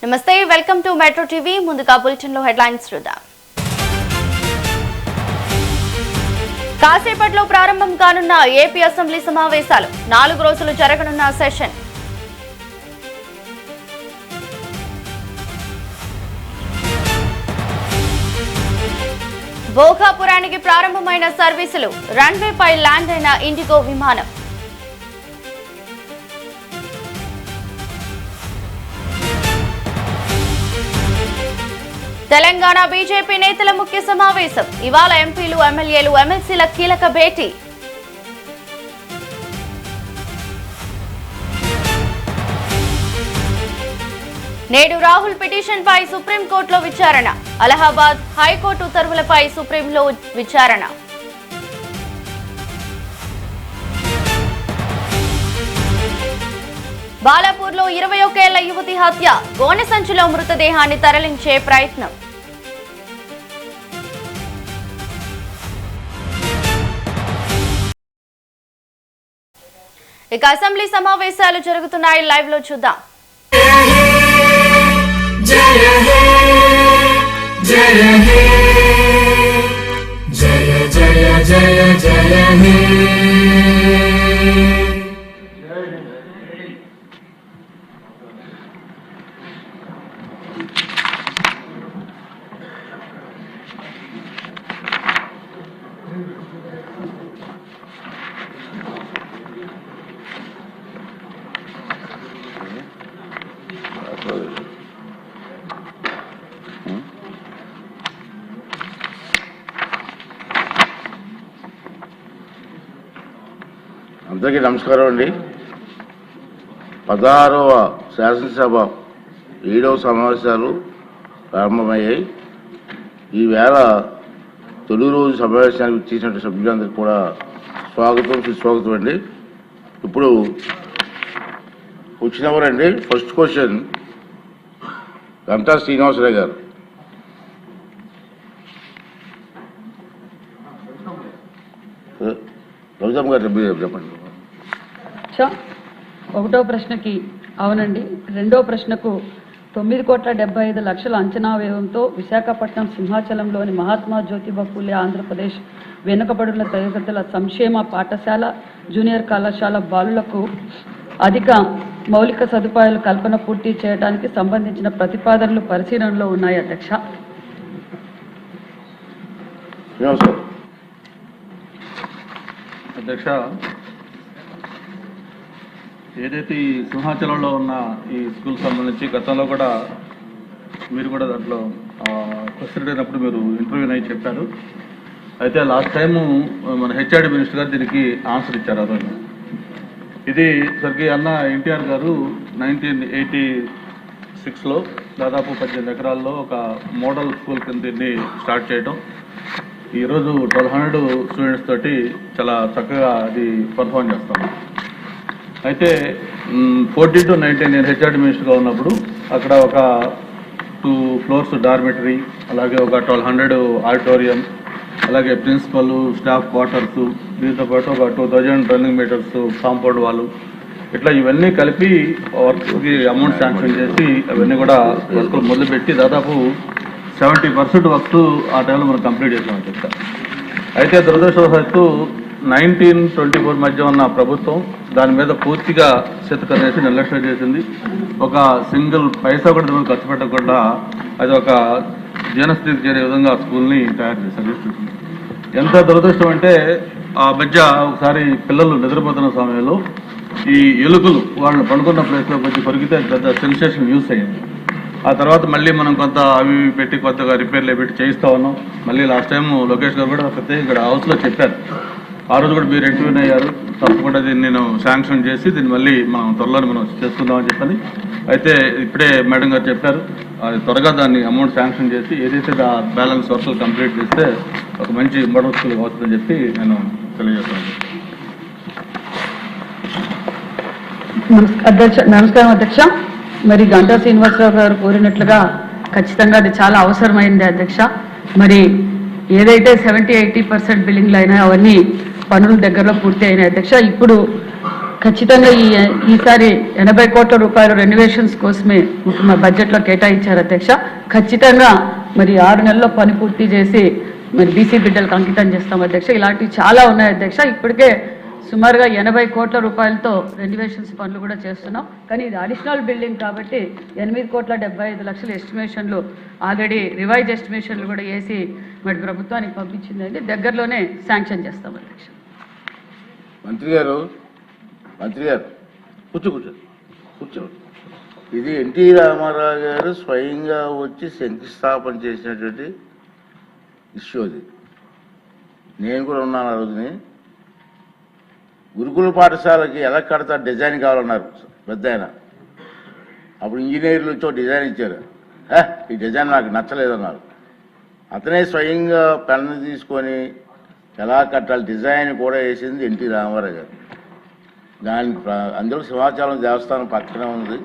నమస్తే, welcome to metro TV. ముందుగా bulletin లో హెడ్లైన్స్ చూద్దాం. కాసేపట్లో ప్రారంభం కానున్న ఏపీ అసెంబ్లీ సమావేశాలు. 4 రోజులు జరగనున్న సెషన్. భోగాపురానికి ప్రారంభమైన సర్వీసులు. రన్వేపై ల్యాండ్ అయిన ఇండిగో విమానం. తెలంగాణ బీజేపీ నేతల ముఖ్య సమావేశం. ఇవాళ ఎంపీలు, ఎమ్మెల్యేలు, ఎమ్మెల్సీల కీలక భేటీ. నేడు రాహుల్ పిటిషన్ పై సుప్రీంకోర్టులో విచారణ. అలహాబాద్ హైకోర్టు ఉత్తర్వులపై సుప్రీంలో విచారణ. బాలాపూర్లో 21 ఏళ్ల యువతి హత్య. గోనె సంచిలో మృతదేహాన్ని తరలించే ప్రయత్నం. ఇక అసెంబ్లీ సమావేశాలు జరుగుతున్నాయి. లైవ్ లో చూద్దాం. జయ హే జయ హే జయ జయ జయ జయ హే. అందరికీ నమస్కారం అండి. 16వ శాసనసభ 7వ సమావేశాలు ప్రారంభమయ్యాయి. ఈవేళ తొలి రోజు సమావేశానికి చేసిన సభ్యులందరికీ కూడా స్వాగతం, సుస్వాగతం అండి. ఇప్పుడు వచ్చినవారండి. ఫస్ట్ క్వశ్చన్ గంటా శ్రీనివాసరావు గారు. రవిజమ్మ గారు చెప్పండి. ఒకటో ప్రశ్నకి అవునండి. రెండో ప్రశ్నకు 9,75,00,000 అంచనా వ్యయంతో విశాఖపట్నం సింహాచలంలోని మహాత్మా జ్యోతిబా ఫూలే ఆంధ్రప్రదేశ్ వెనుకబడిన తరగతుల సంక్షేమ పాఠశాల, జూనియర్ కళాశాల బాలులకు అధిక మౌలిక సదుపాయాల కల్పన పూర్తి చేయడానికి సంబంధించిన ప్రతిపాదనలు పరిశీలనలో ఉన్నాయి అధ్యక్ష. అధ్యక్ష, ఏదైతే ఈ సింహాచలంలో ఉన్న ఈ స్కూల్ సంబంధించి గతంలో కూడా మీరు కూడా దాంట్లో క్వశ్చన్ అయినప్పుడు మీరు ఇంటర్వ్యూ అయి చెప్పారు. అయితే లాస్ట్ టైము మన హెచ్ఆర్డి మినిస్టర్ గారు దీనికి ఆన్సర్ ఇచ్చారు. ఆ రోజు ఇది సరికి అన్న ఎన్టీఆర్ గారు 1986లో దాదాపు 18 ఎకరాల్లో ఒక మోడల్ స్కూల్ కింద దీన్ని స్టార్ట్ చేయడం. ఈరోజు 1200 స్టూడెంట్స్ తోటి చాలా చక్కగా అది పర్ఫామ్ చేస్తాము. అయితే 14 to 19 నేను హెచ్ఆర్డి మినిస్టర్గా ఉన్నప్పుడు అక్కడ ఒక 2 floors డార్మెటరీ, అలాగే ఒక 1200 ఆడిటోరియం, అలాగే ప్రిన్సిపల్, స్టాఫ్ క్వార్టర్స్, దీంతో పాటు ఒక 2000 రన్నింగ్ మీటర్స్ కాంపౌండ్ వాళ్ళు, ఇట్లా ఇవన్నీ కలిపి వర్క్కి అమౌంట్ శాంక్షన్ చేసి అవన్నీ కూడా వర్కులు మొదలుపెట్టి దాదాపు 70% వర్క్స్ ఆ టైంలో మనం కంప్లీట్ చేసామని చెప్తాం. అయితే దురదృష్టవశాత్తు 1924 మధ్య ఉన్న ప్రభుత్వం దాని మీద పూర్తిగా చేసి నిర్లక్ష్యం చేసింది. ఒక సింగిల్ పైసా కూడా దాని ఖర్చు పెట్టకుండా అది ఒక జీవనస్థితికి చేరే విధంగా స్కూల్ని తయారు చేశారు. ఎంత దురదృష్టం అంటే ఆ మధ్య ఒకసారి పిల్లలు నిద్రపోతున్న సమయంలో ఈ ఎలుకలు వాళ్ళని పండుకున్న ప్లేస్లో కొంచెం కొరికితే పెద్ద సెన్సేషన్ యూస్ అయ్యింది. ఆ తర్వాత మళ్ళీ మనం కొంత అవి పెట్టి కొత్తగా రిపేర్లు పెట్టి చేయిస్తా ఉన్నాం. మళ్ళీ లాస్ట్ టైం లోకేష్ గారు కూడా ప్రత్యేక ఇక్కడ హౌస్లో చెప్పారు. ఆ రోజు కూడా మీరు ఇంటర్వ్యూ అయ్యారు. తప్పకుండా దీన్ని నేను శాంక్షన్ చేసి దీన్ని మళ్ళీ మనం త్వరలోనే మనం చేసుకుందామని చెప్పని. అయితే ఇప్పుడే మేడం గారు చెప్పారు, అది త్వరగా దాన్ని అమౌంట్ శాంక్షన్ చేసి ఏదైతే బ్యాలెన్స్ వర్క్లు కంప్లీట్ చేస్తే ఒక మంచి మోడల్ స్కూల్ అవుతుందని చెప్పి నేను తెలియజేస్తాను. నమస్కారం అధ్యక్ష. మరి గంటా శ్రీనివాసరావు గారు కోరినట్లుగా ఖచ్చితంగా అది చాలా అవసరమైంది అధ్యక్ష. మరి ఏదైతే 70-80% బిల్లింగ్లు అయినా అవన్నీ పనులు దగ్గరలో పూర్తి అయినాయి అధ్యక్ష. ఇప్పుడు ఖచ్చితంగా ఈసారి 80 కోట్ల రూపాయలు రెనోవేషన్స్ కోసమే మా బడ్జెట్లో కేటాయించారు అధ్యక్ష. ఖచ్చితంగా మరి 6 నెలల్లో పని పూర్తి చేసి మరి బీసీ బిడ్డలకు అంకితం చేస్తాం అధ్యక్ష. ఇలాంటివి చాలా ఉన్నాయి అధ్యక్ష. ఇప్పటికే సుమారుగా 80 కోట్ల రూపాయలతో రెనోవేషన్స్ పనులు కూడా చేస్తున్నాం. కానీ ఇది అడిషనల్ బిల్డింగ్ కాబట్టి 8,75,00,000 ఎస్టిమేషన్లు ఆల్రెడీ రివైజ్ ఎస్టిమేషన్లు కూడా వేసి మరి ప్రభుత్వానికి పంపించిందండి. దగ్గరలోనే శాంక్షన్ చేస్తాం అధ్యక్ష. మంత్రి గారు కూర్చో. ఇది ఎన్టీ రామారావు గారు స్వయంగా వచ్చి శంకుస్థాపన చేసినటువంటి ఇష్యూ అది. నేను కూడా ఉన్నాను ఆ రోజుని. గురుకుల పాఠశాలకి ఎలా కడతారు డిజైన్ కావాలన్నారు పెద్ద ఆయన. అప్పుడు ఇంజనీర్లతో డిజైన్ ఇచ్చారు. ఈ డిజైన్ నాకు నచ్చలేదన్నారు. అతనే స్వయంగా పెన్ను తీసుకొని ఎలా కట్టాలి డిజైన్ కూడా వేసింది ఎన్టీ రామారావు గారు. దానికి అందులో సింహాచలం దేవస్థానం పక్కనే ఉంది.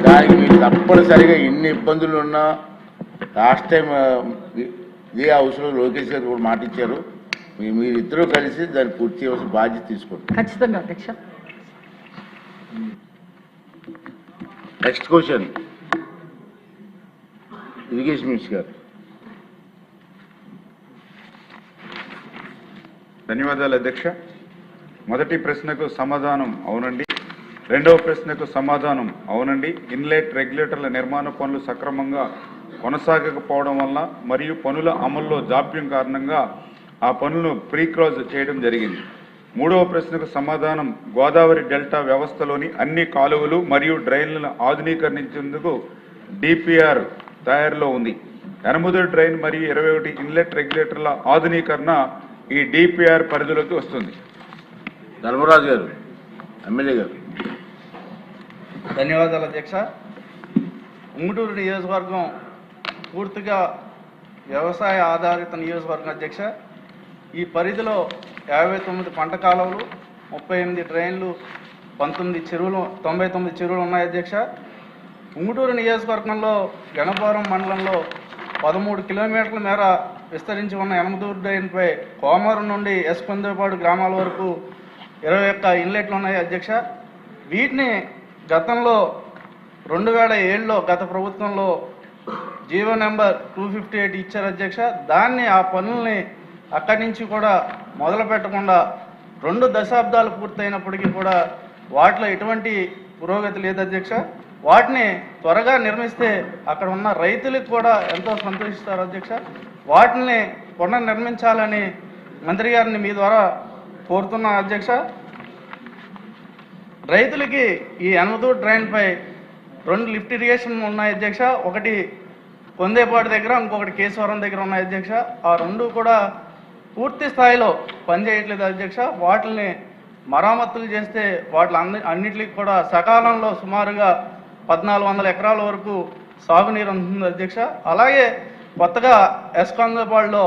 దానికి మీరు తప్పనిసరిగా ఎన్ని ఇబ్బందులు ఉన్నా లాస్ట్ టైం ఇదే హౌస్లో లోకేష్ గారు కూడా మాట ఇచ్చారు. మీరిద్దరూ కలిసి దాన్ని పూర్తి చేయాల్సిన బాధ్యత తీసుకోండి. ఖచ్చితంగా అధ్యక్ష. నెక్స్ట్ క్వశ్చన్ ఇరిగేషన్ మినిస్టర్ గారు. ధన్యవాదాలు అధ్యక్ష. మొదటి ప్రశ్నకు సమాధానం అవునండి. రెండవ ప్రశ్నకు సమాధానం అవునండి. ఇన్లెట్ రెగ్యులేటర్ల నిర్మాణ పనులు సక్రమంగా కొనసాగకపోవడం వల్ల మరియు పనుల అమల్లో జాప్యం కారణంగా ఆ పనులను ప్రీక్లోజ్ చేయడం జరిగింది. మూడవ ప్రశ్నకు సమాధానం గోదావరి డెల్టా వ్యవస్థలోని అన్ని కాలువలు మరియు డ్రైన్లను ఆధునీకరించేందుకు డిపిఆర్ తయారులో ఉంది. 8 డ్రైన్ మరియు 21 ఇన్లెట్ రెగ్యులేటర్ల ఆధునీకరణ ఈ డిపిఆర్ పరిధిలోకి వస్తుంది. ధర్మరాజు గారు, ఎమ్మెల్యే గారు. ధన్యవాదాలు అధ్యక్ష. ఉంగుటూరు నియోజకవర్గం పూర్తిగా వ్యవసాయ ఆధారిత నియోజకవర్గం అధ్యక్ష. ఈ పరిధిలో 59 పంట కాలువలు, 38 డ్రైన్లు, 99 చెరువులు ఉన్నాయి అధ్యక్ష. ఉంగుటూరు నియోజకవర్గంలో గణపురం మండలంలో 13 కిలోమీటర్ల మేర విస్తరించి ఉన్న 8 డ్రైన్పై కోమరం నుండి ఎస్పందేపాడు గ్రామాల వరకు 21 ఇన్లెట్లు ఉన్నాయి అధ్యక్ష. వీటిని గతంలో 2007లో గత ప్రభుత్వంలో జీవో నెంబర్ 258 ఇచ్చారు అధ్యక్ష. ఆ పనుల్ని అక్కడి నుంచి కూడా మొదలు పెట్టకుండా 2 దశాబ్దాలు పూర్తయినప్పటికీ కూడా వాటిలో ఎటువంటి పురోగతి లేదు అధ్యక్ష. వాటిని త్వరగా నిర్మిస్తే అక్కడ ఉన్న రైతులకు కూడా ఎంతో సంతోషిస్తారు అధ్యక్ష. వాటిని పునర్నిర్మించాలని మంత్రి గారిని మీ ద్వారా కోరుతున్నా అధ్యక్ష. రైతులకి ఈ 8 డ్రైన్పై 2 లిఫ్ట్ ఇరిగేషన్ ఉన్నాయి అధ్యక్ష. ఒకటి కొందేపాడు దగ్గర, ఇంకొకటి కేశవరం దగ్గర ఉన్నాయి అధ్యక్ష. ఆ 2 కూడా పూర్తి స్థాయిలో పనిచేయట్లేదు అధ్యక్ష. వాటిని మరామతులు చేస్తే అన్నిటికి కూడా సకాలంలో సుమారుగా 1400 ఎకరాల వరకు సాగునీరు ఉంటుంది అధ్యక్ష. అలాగే కొత్తగా ఎస్కొందేపాడులో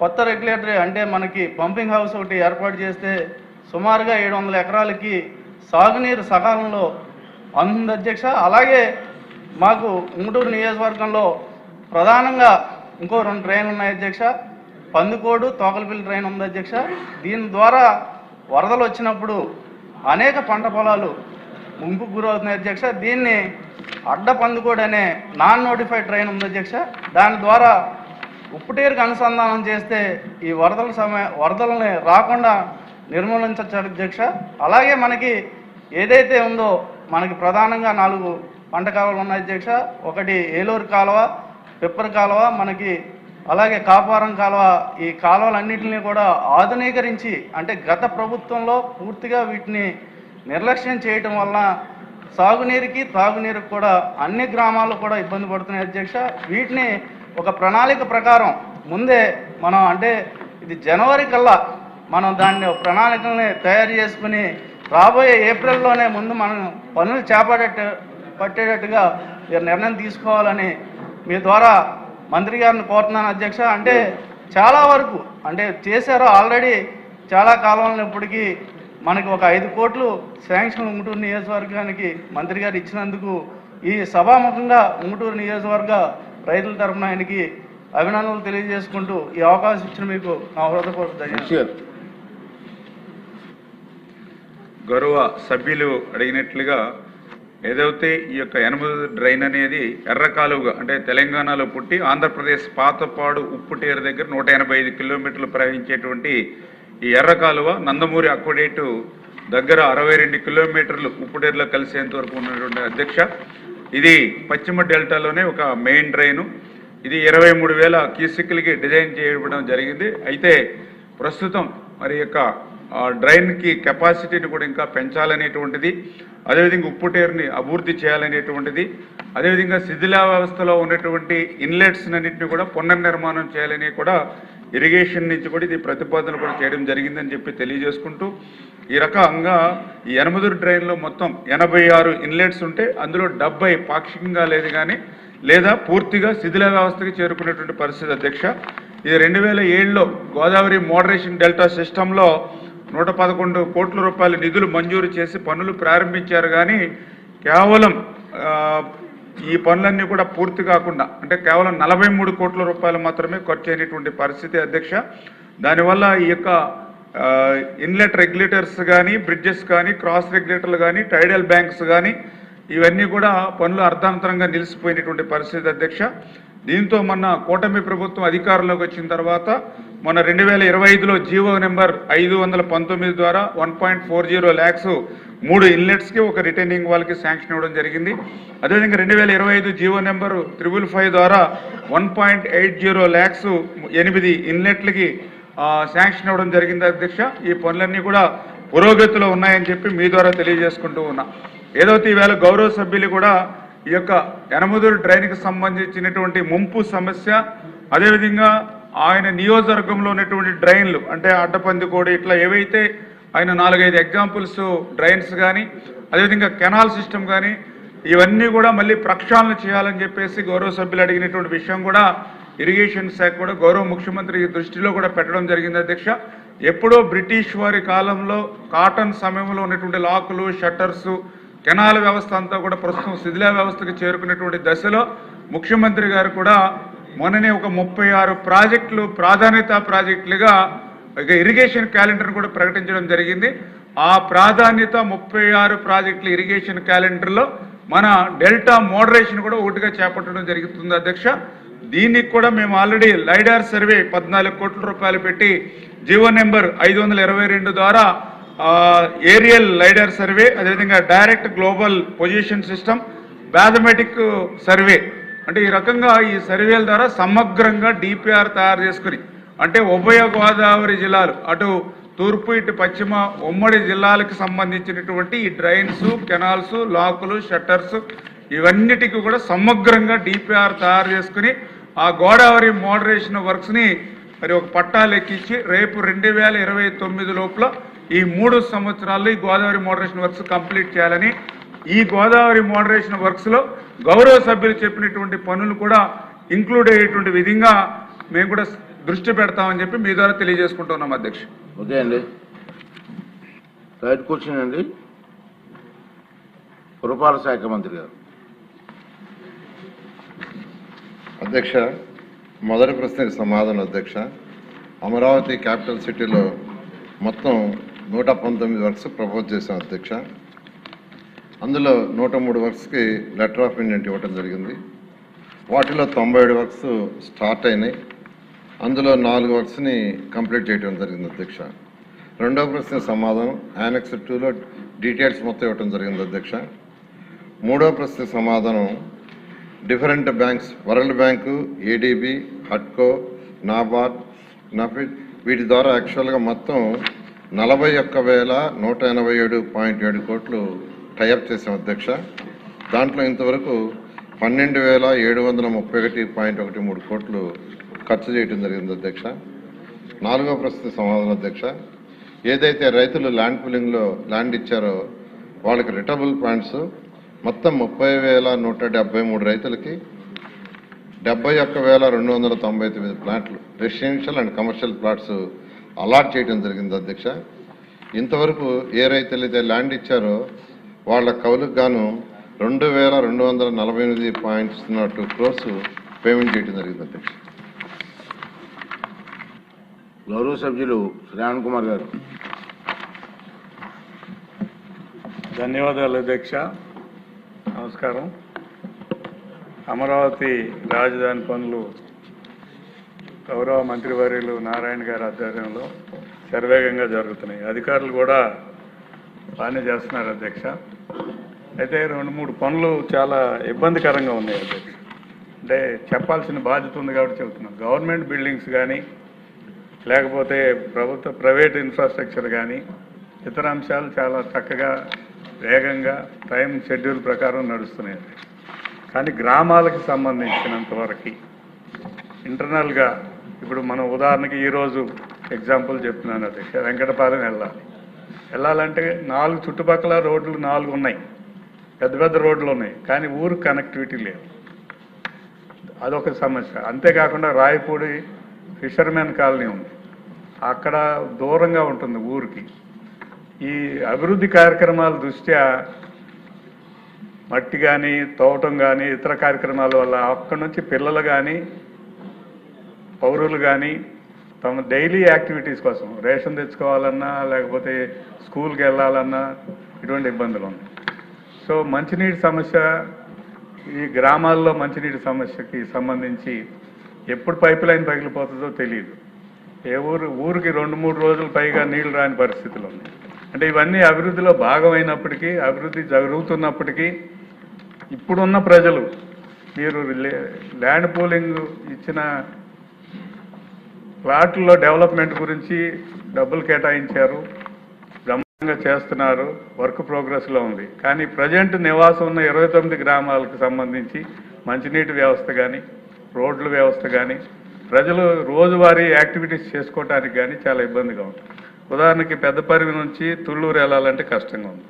కొత్త రెగ్యులేటరీ అంటే మనకి పంపింగ్ హౌస్ ఒకటి ఏర్పాటు చేస్తే సుమారుగా 700 ఎకరాలకి సాగునీరు సకాలంలో అందుతుంది అధ్యక్ష. అలాగే మాకు ఉంగుటూరు నియోజకవర్గంలో ప్రధానంగా ఇంకో 2 డ్రైన్లు ఉన్నాయి అధ్యక్ష. పందుకోడు, తోకలపల్లి డ్రైన్ ఉంది అధ్యక్ష. దీని ద్వారా వరదలు వచ్చినప్పుడు అనేక పంట పొలాలు ముంపుకు గురవుతున్నాయి అధ్యక్ష. దీన్ని అడ్డ పందుకోడు అనే నాన్ నోటిఫైడ్ డ్రైన్ ఉంది అధ్యక్ష. దాని ద్వారా ఉప్పుటేరుకు అనుసంధానం చేస్తే ఈ వరదలని రాకుండా నిర్మూలించవచ్చు అధ్యక్ష. అలాగే మనకి ఏదైతే ఉందో మనకి ప్రధానంగా 4 పంట కాలువలు ఉన్నాయి అధ్యక్ష. ఒకటి ఏలూరు కాలువ, పిప్పర్ కాలువ, మనకి అలాగే కాపారం కాలువ. ఈ కాలువలన్నింటినీ కూడా ఆధునీకరించి అంటే గత ప్రభుత్వంలో పూర్తిగా వీటిని నిర్లక్ష్యం చేయటం వలన సాగునీరుకి తాగునీరుకి కూడా అన్ని గ్రామాలు కూడా ఇబ్బంది పడుతున్నాయి అధ్యక్ష. వీటిని ఒక ప్రణాళిక ప్రకారం ముందే మనం అంటే ఇది జనవరి కల్లా మనం దాన్ని ప్రణాళికల్ని తయారు చేసుకుని రాబోయే ఏప్రిల్లోనే ముందు మనం పనులు పట్టేటట్టుగా నిర్ణయం తీసుకోవాలని మీ ద్వారా మంత్రి గారిని కోరుతున్నాను అధ్యక్ష. అంటే చాలా వరకు అంటే చేశారో ఆల్రెడీ చాలా కాలంలో ఇప్పటికీ మనకి ఒక 5 కోట్లు శాంక్షన్ ఉంగుటూరు నియోజకవర్గానికి మంత్రి గారు ఇచ్చినందుకు ఈ సభాముఖంగా ఉంగుటూరు నియోజకవర్గ రైతుల తరఫున ఆయనకి అభినందనలు తెలియజేసుకుంటూ ఈ అవకాశం ఇచ్చిన మీకు నా హృదయపూర్వక ధన్యవాదాలు. గౌరవ సభ్యులు అడిగినట్లుగా ఏదైతే ఈ యొక్క యనమదురు డ్రైన్ అనేది ఎర్రకాలువగా అంటే తెలంగాణలో పుట్టి ఆంధ్రప్రదేశ్ పాతపాడు ఉప్పుటేరు దగ్గర 185 కిలోమీటర్లు ప్రవహించేటువంటి ఈ ఎర్రకాలువ నందమూరి అక్వడేటు దగ్గర 62 కిలోమీటర్లు ఉప్పుటేరులో కలిసేంత వరకు ఉన్నటువంటి అధ్యక్ష, ఇది పశ్చిమ డెల్టాలోనే ఒక మెయిన్ డ్రైను. ఇది 23,000 క్యూసెక్లకి డిజైన్ చేయడం జరిగింది. అయితే ప్రస్తుతం మరి యొక్క డ్రైన్కి కెపాసిటీని కూడా ఇంకా పెంచాలనేటువంటిది, అదేవిధంగా ఉప్పుటేరుని అభివృద్ధి చేయాలనేటువంటిది, అదేవిధంగా శిథిలావస్థలో ఉన్నటువంటి ఇన్లెట్స్ అన్నింటినీ కూడా పునర్నిర్మాణం చేయాలని కూడా ఇరిగేషన్ నుంచి కూడా ఇది ప్రతిపాదన కూడా చేయడం జరిగిందని చెప్పి తెలియజేసుకుంటూ, ఈ రకంగా ఈ యనమదురు డ్రైన్లో మొత్తం 86 ఇన్లెట్స్ ఉంటే అందులో 70 పాక్షికంగా లేదు కానీ లేదా పూర్తిగా శిథిల వ్యవస్థకి చేరుకునేటువంటి పరిస్థితి అధ్యక్ష. ఇది 2007లో గోదావరి మోడరేషన్ డెల్టా సిస్టంలో 111 కోట్ల రూపాయల నిధులు మంజూరు చేసి పనులు ప్రారంభించారు. కానీ కేవలం ఈ పనులన్నీ కూడా పూర్తి కాకుండా అంటే కేవలం 43 కోట్ల రూపాయలు మాత్రమే ఖర్చు అయినటువంటి పరిస్థితి అధ్యక్ష. దానివల్ల ఈ యొక్క ఇన్లెట్ రెగ్యులేటర్స్ కానీ, బ్రిడ్జెస్ కానీ, క్రాస్ రెగ్యులేటర్లు కానీ, టైడల్ బ్యాంక్స్ కానీ ఇవన్నీ కూడా పనులు అర్ధాంతరంగా నిలిచిపోయినటువంటి పరిస్థితి అధ్యక్ష. దీంతో మొన్న కూటమి ప్రభుత్వం అధికారంలోకి వచ్చిన తర్వాత మొన్న 2025లో జీవో నెంబర్ 519 ద్వారా 1.40 lakhs 3 ఇన్లెట్స్కి ఒక రిటైనింగ్ వాళ్ళకి శాంక్షన్ ఇవ్వడం జరిగింది. అదేవిధంగా 2025 జీవో నెంబర్ 555 ద్వారా 1.80 lakhs 8 ఇన్లెట్లకి శాంక్షన్ ఇవ్వడం జరిగింది అధ్యక్ష. ఈ పనులన్నీ కూడా పురోగతిలో ఉన్నాయని చెప్పి మీ ద్వారా తెలియజేసుకుంటూ ఉన్నా. ఏదైతే ఈవేళ గౌరవ సభ్యులు కూడా ఈ యొక్క యనమదురు డ్రైన్కి సంబంధించినటువంటి ముంపు సమస్య, అదేవిధంగా ఆయన నియోజకవర్గంలో ఉన్నటువంటి డ్రైన్లు అంటే అడ్డపందికోడి ఇట్లా ఏవైతే ఆయన 4-5 ఎగ్జాంపుల్స్ డ్రైన్స్ కానీ, అదేవిధంగా కెనాల్ సిస్టమ్ కానీ ఇవన్నీ కూడా మళ్ళీ ప్రక్షాళన చేయాలని చెప్పేసి గౌరవ సభ్యులు అడిగినటువంటి విషయం కూడా ఇరిగేషన్ శాఖ కూడా గౌరవ ముఖ్యమంత్రి దృష్టిలో కూడా పెట్టడం జరిగింది అధ్యక్ష. ఎప్పుడో బ్రిటిష్ వారి కాలంలో కాటన్ సమయంలో ఉన్నటువంటి లాకులు, షట్టర్స్, కెనాల్ వ్యవస్థ అంతా కూడా ప్రస్తుతం శిథిల వ్యవస్థకు చేరుకునేటువంటి దశలో ముఖ్యమంత్రి గారు కూడా మొన్ననే ఒక 36 ప్రాజెక్టులు ప్రాధాన్యత ప్రాజెక్టులుగా ఇక ఇరిగేషన్ క్యాలెండర్ కూడా ప్రకటించడం జరిగింది. ఆ ప్రాధాన్యత 36 ప్రాజెక్టుల ఇరిగేషన్ క్యాలెండర్లో మన డెల్టా మోడరేషన్ కూడా ఒకటిగా చేపట్టడం జరుగుతుంది అధ్యక్ష. దీనికి కూడా మేము ఆల్రెడీ లైడార్ సర్వే 14 కోట్ల రూపాయలు పెట్టి జీవో నెంబర్ 522 ద్వారా ఏరియల్ లైడార్ సర్వే, అదేవిధంగా direct global position system, mathematic survey అంటే ఈ రకంగా ఈ సర్వేల ద్వారా సమగ్రంగా డిపిఆర్ తయారు చేసుకుని అంటే ఉభయ గోదావరి జిల్లాలు అటు తూర్పు ఇటు పశ్చిమ ఉమ్మడి జిల్లాలకు సంబంధించినటువంటి ఈ డ్రైన్స్, కెనాల్స్, లాకులు, షట్టర్స్ ఇవన్నిటికీ కూడా సమగ్రంగా డిపిఆర్ తయారు చేసుకుని ఆ గోదావరి మోడరేషన్ వర్క్స్ని మరి ఒక పట్టాలు ఎక్కించి రేపు 2029 లోపల ఈ 3 సంవత్సరాల్లో ఈ గోదావరి మోడరేషన్ వర్క్స్ కంప్లీట్ చేయాలని, ఈ గోదావరి మోడరేషన్ వర్క్స్లో గౌరవ సభ్యులు చెప్పినటువంటి పనులు కూడా ఇంక్లూడ్ అయ్యేటువంటి విధంగా మేము కూడా దృష్టి పెడతామని చెప్పి మీ ద్వారా తెలియజేసుకుంటున్నాం అధ్యక్ష. ఓకే అండి. థర్డ్ క్వశ్చన్ అండి, పురపాలక శాఖ మంత్రి గారు. అధ్యక్ష, మొదటి ప్రశ్నకు సమాధానం అధ్యక్ష. అమరావతి క్యాపిటల్ సిటీలో మొత్తం 119 వర్క్స్ ప్రపోజ్ చేశాం అధ్యక్ష. అందులో 103 వర్క్స్కి లెటర్ ఆఫ్ ఇంటెంట్ ఇవ్వడం జరిగింది. వాటిలో 97 వర్క్స్ స్టార్ట్ అయినాయి. అందులో 4 వర్క్స్ని కంప్లీట్ చేయడం జరిగింది అధ్యక్ష. రెండవ ప్రశ్న సమాధానం యానెక్స్ 2లో డీటెయిల్స్ మొత్తం ఇవ్వడం జరిగింది అధ్యక్ష. మూడవ ప్రశ్న సమాధానం different banks, world bank, ADB, హట్కో, నాబార్డ్, నఫిడ్ వీటి ద్వారా యాక్చువల్గా మొత్తం 41,187.7 కోట్లు టైఅప్ చేసాం అధ్యక్ష. దాంట్లో ఇంతవరకు 12,731.13 కోట్లు ఖర్చు చేయడం జరిగింది అధ్యక్ష. నాలుగో ప్రశ్న సమాధానం అధ్యక్ష. ఏదైతే రైతులు ల్యాండ్ పూలింగ్లో ల్యాండ్ ఇచ్చారో వాళ్ళకి రిటబుల్ పాయింట్స్ మొత్తం 30,173 రైతులకి 71,299 ప్లాట్లు residential and commercial plots allot చేయడం జరిగింది అధ్యక్ష. ఇంతవరకు ఏ రైతులు అయితే ల్యాండ్ ఇచ్చారో వాళ్ళ కౌలుకు గాను 2,248.02 crores పేమెంట్ చేయడం జరిగింది అధ్యక్ష. గౌరవ సభ్యులు శ్రావణ్ కుమార్ గారు. ధన్యవాదాలు అధ్యక్ష. నమస్కారం. అమరావతి రాజధాని పనులు గౌరవ మంత్రివర్యులు నారాయణ గారి ఆధ్వర్యంలో శరవేగంగా జరుగుతున్నాయి. అధికారులు కూడా బాగానే చేస్తున్నారు అధ్యక్ష. అయితే 2-3 పనులు చాలా ఇబ్బందికరంగా ఉన్నాయి అధ్యక్ష. అంటే చెప్పాల్సిన బాధ్యత ఉంది కాబట్టి చెబుతున్నాం. గవర్నమెంట్ బిల్డింగ్స్ కానీ లేకపోతే ప్రైవేట్ ఇన్ఫ్రాస్ట్రక్చర్ కానీ ఇతర అంశాలు చాలా చక్కగా వేగంగా టైం షెడ్యూల్ ప్రకారం నడుస్తున్నాయి. కానీ గ్రామాలకు సంబంధించినంత వరకు ఇంటర్నల్గా ఇప్పుడు మనం ఉదాహరణకి ఈరోజు ఎగ్జాంపుల్ చెప్తున్నాను అధ్యక్ష. వెంకటపాలెం వెళ్ళాలంటే 4 చుట్టుపక్కల రోడ్లు 4 ఉన్నాయి, పెద్ద పెద్ద రోడ్లు ఉన్నాయి, కానీ ఊరు కనెక్టివిటీ లేదు. అదొక సమస్య. అంతేకాకుండా రాయపూడి ఫిషర్మెన్ కాలనీ ఉంది, అక్కడ దూరంగా ఉంటుంది ఊరికి. ఈ అభివృద్ధి కార్యక్రమాల దృష్ట్యా మట్టి కానీ తవ్వటం కానీ ఇతర కార్యక్రమాల వల్ల అక్కడి నుంచి పిల్లలు కానీ పౌరులు కానీ తమ డైలీ యాక్టివిటీస్ కోసం రేషన్ తెచ్చుకోవాలన్నా లేకపోతే స్కూల్కి వెళ్ళాలన్నా ఇటువంటి ఇబ్బందులు ఉన్నాయి. సో మంచినీటి సమస్య, ఈ గ్రామాల్లో మంచినీటి సమస్యకి సంబంధించి ఎప్పుడు పైప్ లైన్ పగిలిపోతుందో తెలియదు. ఏ ఊరికి 2-3 రోజులు పైగా నీళ్లు రాని పరిస్థితులు ఉన్నాయి. అంటే ఇవన్నీ అభివృద్ధిలో భాగమైనప్పటికీ, అభివృద్ధి జరుగుతున్నప్పటికీ ఇప్పుడున్న ప్రజలు మీరు ల్యాండ్ పూలింగ్ ఇచ్చిన ప్లాట్లలో డెవలప్మెంట్ గురించి డబ్బులు కేటాయించారు, బ్రహ్మాండంగా చేస్తున్నారు, వర్క్ ప్రోగ్రెస్లో ఉంది. కానీ ప్రజెంట్ నివాసం ఉన్న 29 గ్రామాలకు సంబంధించి మంచినీటి వ్యవస్థ కానీ రోడ్ల వ్యవస్థ కానీ ప్రజలు రోజువారీ యాక్టివిటీస్ చేసుకోవటానికి కానీ చాలా ఇబ్బందిగా ఉంది. ఉదాహరణకి పెద్దపరివి నుంచి తుళ్ళూరు వెళ్ళాలంటే కష్టంగా ఉంది,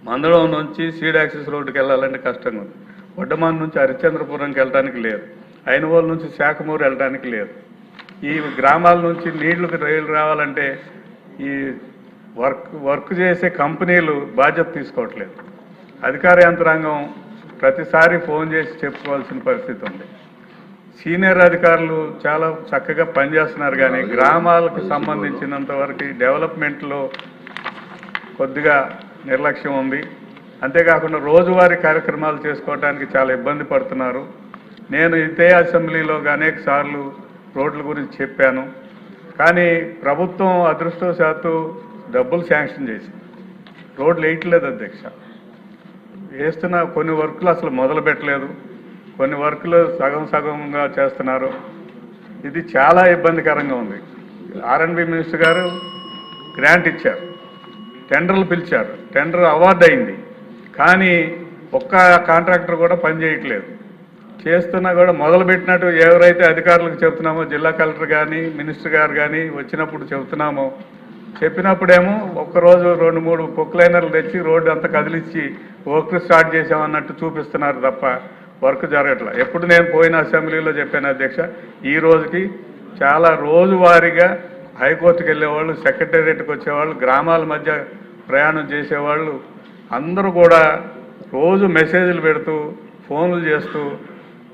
మందడం నుంచి సీడ్ యాక్సెస్ రోడ్డుకి వెళ్ళాలంటే కష్టంగా ఉంది, వడ్డమాన్ నుంచి హరిశ్చంద్రపురంకి వెళ్ళడానికి లేదు, ఐనవోలు నుంచి శాఖమూరు వెళ్ళడానికి లేదు. ఈ గ్రామాల నుంచి నీళ్లకు రైలు రావాలంటే ఈ వర్క్ చేసే కంపెనీలు బాధ్యత తీసుకోవట్లేదు. అధికార యంత్రాంగం ప్రతిసారి ఫోన్ చేసి చెప్పుకోవాల్సిన పరిస్థితి ఉంది. సీనియర్ అధికారులు చాలా చక్కగా పనిచేస్తున్నారు, కానీ గ్రామాలకు సంబంధించినంత వరకు డెవలప్మెంట్లో కొద్దిగా నిర్లక్ష్యం ఉంది. అంతేకాకుండా రోజువారీ కార్యక్రమాలు చేసుకోవడానికి చాలా ఇబ్బంది పడుతున్నారు. నేను ఇదే అసెంబ్లీలో అనేక సార్లు రోడ్ల గురించి చెప్పాను, కానీ ప్రభుత్వం అదృష్టవశాత్తు డబ్బులు శాంక్షన్ చేసి రోడ్లు వేయట్లేదు అధ్యక్ష. వేస్తున్న కొన్ని వర్కులు అసలు మొదలు పెట్టలేదు, కొన్ని వర్కులు సగంగా చేస్తున్నారు. ఇది చాలా ఇబ్బందికరంగా ఉంది. R&B మినిస్టర్ గారు గ్రాంట్ ఇచ్చారు, టెండర్లు పిలిచారు, టెండర్ అవార్డు అయింది, కానీ ఒక్క కాంట్రాక్టర్ కూడా పనిచేయట్లేదు. చేస్తున్నా కూడా మొదలుపెట్టినట్టు ఎవరైతే అధికారులకు చెబుతున్నామో, జిల్లా కలెక్టర్ కానీ మినిస్టర్ గారు కానీ వచ్చినప్పుడు చెబుతున్నామో, చెప్పినప్పుడేమో ఒక్కరోజు 2-3 పొక్లైనర్లు తెచ్చి రోడ్డు అంతా కదిలిచ్చి వర్క్ స్టార్ట్ చేసామన్నట్టు చూపిస్తున్నారు తప్ప వర్క్ జరగట్లా. ఎప్పుడు నేను పోయిన అసెంబ్లీలో చెప్పాను అధ్యక్ష, ఈ రోజుకి చాలా రోజువారీగా హైకోర్టుకి వెళ్ళేవాళ్ళు, సెక్రటేరియట్కి వచ్చేవాళ్ళు, గ్రామాల మధ్య ప్రయాణం చేసేవాళ్ళు అందరూ కూడా రోజు మెసేజ్లు పెడుతూ ఫోన్లు చేస్తూ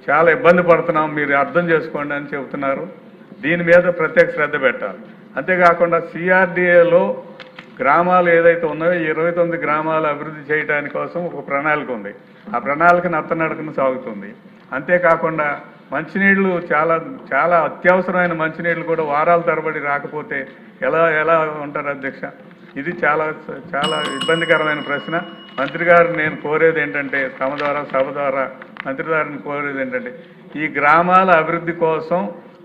చాలా ఇబ్బంది పడుతున్నాం, మీరు అర్థం చేసుకోండి అని చెబుతున్నారు. దీని మీద ప్రత్యేక శ్రద్ధ పెట్టాలి. అంతేకాకుండా CRDAలో గ్రామాలు ఏదైతే ఉన్నాయో 29 గ్రామాలు అభివృద్ధి చేయడానికి కోసం ఒక ప్రణాళిక ఉంది. ఆ ప్రణాళిక నత్తనడకన సాగుతుంది. అంతేకాకుండా మంచినీళ్లు చాలా అత్యవసరమైన మంచినీళ్లు కూడా వారాల తరబడి రాకపోతే ఎలా ఉంటారు అధ్యక్ష? ఇది చాలా ఇబ్బందికరమైన ప్రశ్న. మంత్రి గారు నేను కోరేది ఏంటంటే, తమ ద్వారా సభ ద్వారా మంత్రి గారిని కోరేది ఏంటంటే, ఈ గ్రామాల అభివృద్ధి కోసం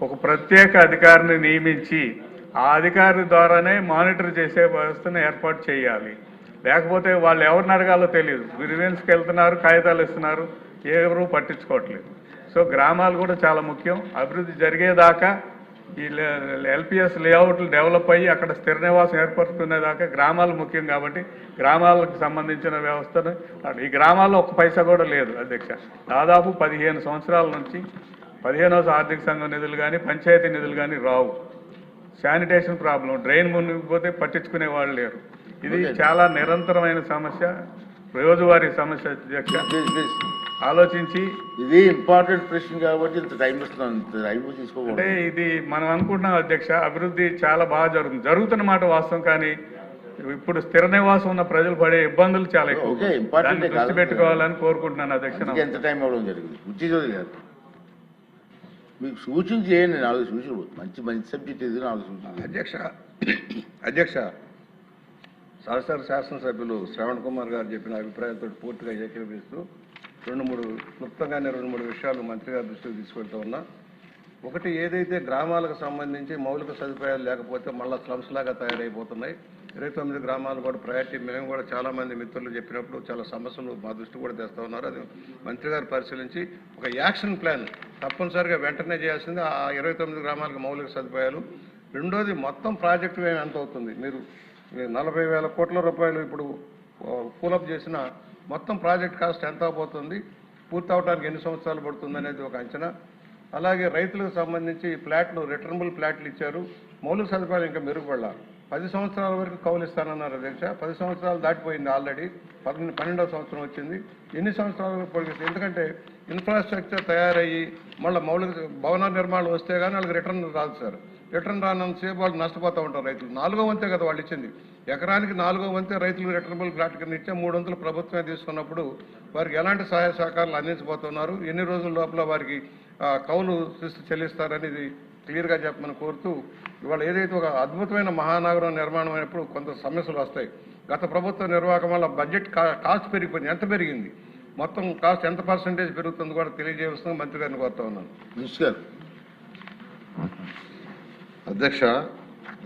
ఒక ప్రత్యేక అధికారిని నియమించి ఆ అధికారి ద్వారానే మానిటర్ చేసే వ్యవస్థను ఏర్పాటు చేయాలి. లేకపోతే వాళ్ళు ఎవరిని అడగాలో తెలియదు, గ్రీవెన్స్కి వెళ్తున్నారు, కాగితాలు ఇస్తున్నారు, ఎవరు పట్టించుకోవట్లేదు. సో గ్రామాలు కూడా చాలా ముఖ్యం. అభివృద్ధి జరిగేదాకా ఈ LPS లేఅవుట్లు డెవలప్ అయ్యి అక్కడ స్థిర నివాసం ఏర్పడుకునేదాకా గ్రామాలు ముఖ్యం. కాబట్టి గ్రామాలకు సంబంధించిన వ్యవస్థను ఈ గ్రామాల్లో ఒక్క పైసా కూడా లేదు అధ్యక్ష. దాదాపు 15 సంవత్సరాల నుంచి 15వ ఆర్థిక సంఘం నిధులు కానీ పంచాయతీ నిధులు కానీ రావు. శానిటేషన్ ప్రాబ్లం, డ్రైన్ మునిగిపోతే పట్టించుకునే వాళ్ళు లేరు. ఇది చాలా నిరంతరమైన సమస్య, రోజువారీ సమస్య అధ్యక్ష. ఆలోచించి ఇది ఇంపార్టెంట్ ప్రశ్న కాబట్టి ఇంత టైం ఇస్తున్నాం, టైం తీసుకోవాలి. అంటే ఇది మనం అనుకుంటున్నాం అధ్యక్ష, అభివృద్ధి చాలా బాగా జరుగుతున్న మాట వాస్తవం, కానీ ఇప్పుడు స్థిర నివాసం ఉన్న ప్రజలు పడే ఇబ్బందులు చాలా ఎక్కువ. ఓకే, ఇంపార్టెంట్ దాన్ని దృష్టి పెట్టుకోవాలని కోరుకుంటున్నాను అధ్యక్ష. అందుకే ఎంత టైం ఇవ్వడం జరిగింది. ఉచిత గారు మీకు సూచన చేయండి, 4 సూచనలు. మంచి సబ్జెక్ట్ ఇది, 4 సూచనలు. అధ్యక్ష సహచర శాసనసభ్యులు శ్రవణ్ కుమార్ గారు చెప్పిన అభిప్రాయాలతో పూర్తిగా ఏకీభవిస్తూ 2-3 విషయాలు మంత్రి గారి దృష్టికి తీసుకెళ్తూ ఉన్నా. ఒకటి, ఏదైతే గ్రామాలకు సంబంధించి మౌలిక సదుపాయాలు లేకపోతే మళ్ళీ స్లమ్స్ లాగా తయారైపోతున్నాయి. 29 గ్రామాలు కూడా ప్రయారిటీ. మేము కూడా చాలామంది మిత్రులు చెప్పినప్పుడు చాలా సమస్యలు మా దృష్టి కూడా తెస్తూ ఉన్నారు. అది మంత్రి గారు పరిశీలించి ఒక యాక్షన్ ప్లాన్ తప్పనిసరిగా వెంటనే చేయాల్సింది ఆ 29 గ్రామాలకు మౌలిక సదుపాయాలు. రెండోది, మొత్తం ప్రాజెక్టు ఎంత అవుతుంది? మీరు 40,000 కోట్ల రూపాయలు ఇప్పుడు పూలప్ చేసిన మొత్తం ప్రాజెక్ట్ కాస్ట్ ఎంత పోతుంది, పూర్తి అవడానికి ఎన్ని సంవత్సరాలు పడుతుంది అనేది ఒక అంచనా. అలాగే రైతులకు సంబంధించి ఫ్లాట్లు, రిటర్నబుల్ ఫ్లాట్లు ఇచ్చారు. మౌలిక సదుపాయాలు ఇంకా మెరుగుపడాలి. 10 సంవత్సరాల వరకు కౌలు ఇస్తానన్నారు అధ్యక్ష. 10 సంవత్సరాలు దాటిపోయింది, ఆల్రెడీ 12వ సంవత్సరం వచ్చింది. ఎన్ని సంవత్సరాల వరకు పొడిగిస్తుంది? ఎందుకంటే ఇన్ఫ్రాస్ట్రక్చర్ తయారయ్యి మళ్ళీ మౌలిక భవన నిర్మాణం వస్తే కానీ వాళ్ళకి రిటర్న్ రాదు సార్. రిటర్న్ రానంతసేపు వాళ్ళు నష్టపోతూ ఉంటారు రైతులు. 4వ వంతే కదా వాళ్ళు ఇచ్చింది. ఎకరానికి 4వ వంతే రైతులు రిటర్నబుల్ ఫ్లాట్ కింద ఇచ్చే 3 వంతులు ప్రభుత్వమే తీసుకున్నప్పుడు వారికి ఎలాంటి సహాయ సహకారాలు అందించబోతున్నారు, ఎన్ని రోజుల లోపల వారికి కౌలు చెల్లిస్తారనేది క్లియర్గా చెప్పమని కోరుతూ, ఇవాళ ఏదైతే ఒక అద్భుతమైన మహానగరం నిర్మాణం అయినప్పుడు కొంత సమస్యలు వస్తాయి. గత ప్రభుత్వ నిర్వాహకం వల్ల బడ్జెట్ కాస్ట్ పెరిగిపోయింది. ఎంత పెరిగింది, మొత్తం కాస్ట్ ఎంత పర్సెంటేజ్ పెరుగుతుందో కూడా తెలియజేస్తుంది మంత్రి గారిని కోరుతా ఉన్నాను. అధ్యక్ష,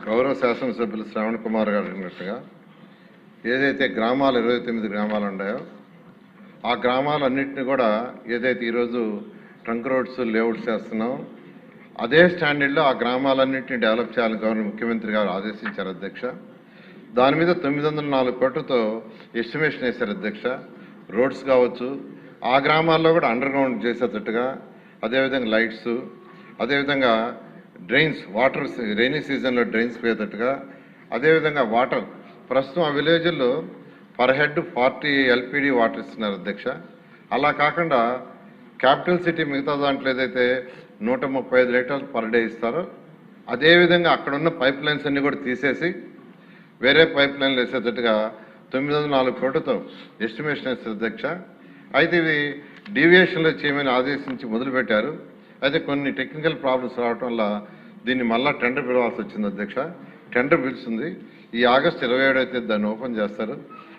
గౌరవ శాసనసభ్యులు శ్రవణ్ కుమార్ గారు అడిగినట్టుగా ఏదైతే గ్రామాలు 29 గ్రామాలు ఉన్నాయో ఆ గ్రామాలన్నింటినీ కూడా ఏదైతే ఈరోజు ట్రంక్ రోడ్స్ లేఅవుట్స్ చేస్తున్నాం అదే స్టాండర్డ్లో ఆ గ్రామాలన్నింటినీ డెవలప్ చేయాలని గవర్నర్ ముఖ్యమంత్రి గారు ఆదేశించారు అధ్యక్ష. దాని మీద 904 కోట్లతో ఎస్టిమేషన్ వేశారు అధ్యక్ష. రోడ్స్ కావచ్చు, ఆ గ్రామాల్లో కూడా అండర్ గ్రౌండ్ చేసేటట్టుగా, అదేవిధంగా లైట్స్, అదేవిధంగా డ్రైన్స్, వాటర్ రైనీ సీజన్లో డ్రైన్స్ పోయేటట్టుగా, అదేవిధంగా వాటర్ ప్రస్తుతం ఆ విలేజ్ల్లో పర్ హెడ్ 40 LPD వాటర్ ఇస్తున్నారు అధ్యక్ష. అలా కాకుండా క్యాపిటల్ సిటీ మిగతా దాంట్లో ఏదైతే 135 లీటర్లు పర్ డే ఇస్తారో అదేవిధంగా అక్కడున్న పైప్ లైన్స్ అన్నీ కూడా తీసేసి వేరే పైప్ లైన్లు వేసేటట్టుగా 904 కోట్లతో ఎస్టిమేషన్ వేస్తారు అధ్యక్ష. అయితే ఇవి డీవియేషన్లో చేయమని ఆదేశించి మొదలుపెట్టారు. అయితే కొన్ని టెక్నికల్ ప్రాబ్లమ్స్ రావటం వల్ల దీన్ని మళ్ళా టెండర్ పిలవాల్సి వచ్చింది అధ్యక్ష. టెండర్ పిలుస్తుంది. ఈ ఆగస్టు 27 అయితే దాన్ని ఓపెన్ చేస్తారు.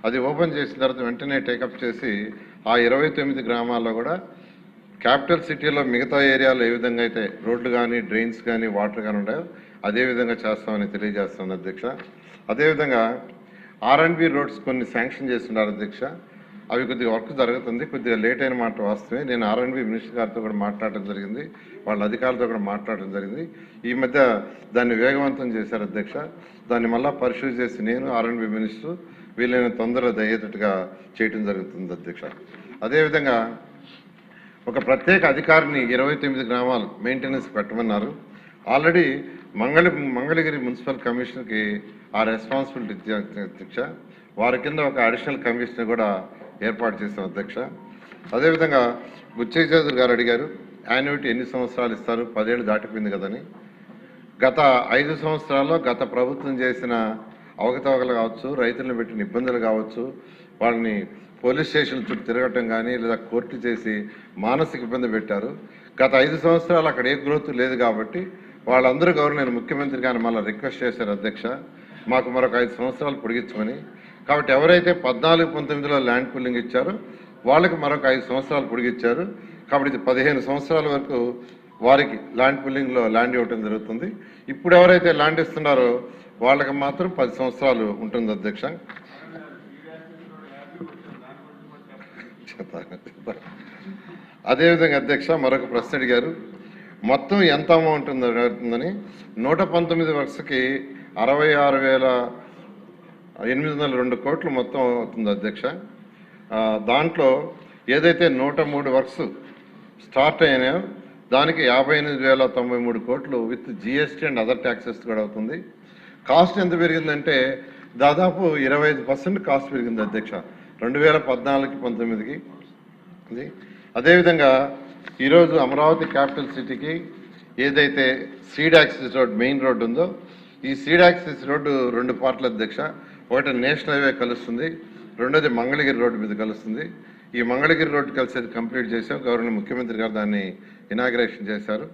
అది ఓపెన్ చేసిన తర్వాత వెంటనే టేకప్ చేసి ఆ 29 గ్రామాల్లో కూడా క్యాపిటల్ సిటీలో మిగతా ఏరియాలో ఏ విధంగా అయితే రోడ్లు కానీ డ్రైన్స్ కానీ వాటర్ కానీ ఉన్నాయో అదేవిధంగా చేస్తామని తెలియజేస్తాను అధ్యక్ష. అదేవిధంగా R&B రోడ్స్ కొన్ని శాంక్షన్ చేస్తున్నారు అధ్యక్ష. అవి కొద్దిగా వర్క్ జరుగుతుంది, కొద్దిగా లేట్ అయిన మాట వాస్తవమే. నేను R&B మినిస్టర్ గారితో కూడా మాట్లాడడం జరిగింది, వాళ్ళ అధికారులతో కూడా మాట్లాడడం జరిగింది. ఈ మధ్య దాన్ని వేగవంతం చేశారు అధ్యక్ష. దాన్ని మళ్ళా పరిశీలి చేసి నేను R&B మినిస్టర్ వీలైన తొందరగా అయ్యేటట్టుగా చేయడం జరుగుతుంది అధ్యక్ష. అదేవిధంగా ఒక ప్రత్యేక అధికారిని 29 గ్రామాలు మెయింటెనెన్స్ పెట్టమన్నారు. ఆల్రెడీ మంగళగిరి మున్సిపల్ కమిషనర్కి ఆ రెస్పాన్సిబిలిటీ అధ్యక్ష. వారి కింద ఒక అడిషనల్ కమిషనర్ కూడా ఏర్పాటు చేశాం అధ్యక్ష. అదేవిధంగా బుచ్చయ్య చౌదరి గారు అడిగారు యాన్యుటీ ఎన్ని సంవత్సరాలు ఇస్తారు, 10 ఏళ్ళు దాటిపోయింది కదని. గత 5 సంవత్సరాల్లో గత ప్రభుత్వం చేసిన అవకతవకలు కావచ్చు, రైతులను పెట్టిన ఇబ్బందులు కావచ్చు, వాళ్ళని పోలీస్ స్టేషన్ చుట్టూ తిరగటం కానీ లేదా కోర్టు చేసి మానసిక ఇబ్బంది పెట్టారు. గత 5 సంవత్సరాలు అక్కడ ఏ గ్రోత్ లేదు కాబట్టి వాళ్ళందరూ గవర్నర్ ముఖ్యమంత్రి గారిని మళ్ళీ రిక్వెస్ట్ చేశారు అధ్యక్ష, మాకు మరొక 5 సంవత్సరాలు పొడిగించమని. కాబట్టి ఎవరైతే 14-19లో ల్యాండ్ పూలింగ్ ఇచ్చారో వాళ్ళకి మరొక 5 సంవత్సరాలు పొడిగించారు. కాబట్టి ఇది 15 సంవత్సరాల వరకు వారికి ల్యాండ్ పూలింగ్లో ల్యాండ్ ఇవ్వటం జరుగుతుంది. ఇప్పుడు ఎవరైతే ల్యాండ్ ఇస్తున్నారో వాళ్ళకి మాత్రం 10 సంవత్సరాలు ఉంటుంది అధ్యక్ష. అదేవిధంగా అధ్యక్ష మరొక ప్రశ్న అడిగారు, మొత్తం ఎంత అమౌంట్ ఉందని. 119 వర్క్స్కి 66,802 కోట్లు మొత్తం అవుతుంది అధ్యక్ష. దాంట్లో ఏదైతే 103 వర్క్స్ స్టార్ట్ అయినాయో దానికి 58,093 కోట్లు with GST and other taxes కూడా అవుతుంది. కాస్ట్ ఎంత పెరిగిందంటే దాదాపు 25% కాస్ట్ పెరిగింది అధ్యక్ష 2014-19కి. అదేవిధంగా ఈరోజు అమరావతి క్యాపిటల్ సిటీకి ఏదైతే seed axis road main road ఉందో ఈ సీడ్ యాక్సిస్ రోడ్డు 2 పార్ట్ల అధ్యక్ష. ఒకటి నేషనల్ హైవే కలుస్తుంది, రెండోది మంగళగిరి రోడ్డు మీద కలుస్తుంది. ఈ మంగళగిరి రోడ్డు కలిసేది కంప్లీట్ చేసాం. గౌరవ ముఖ్యమంత్రి గారు దాన్ని ఇనాగ్రేషన్ చేశారు.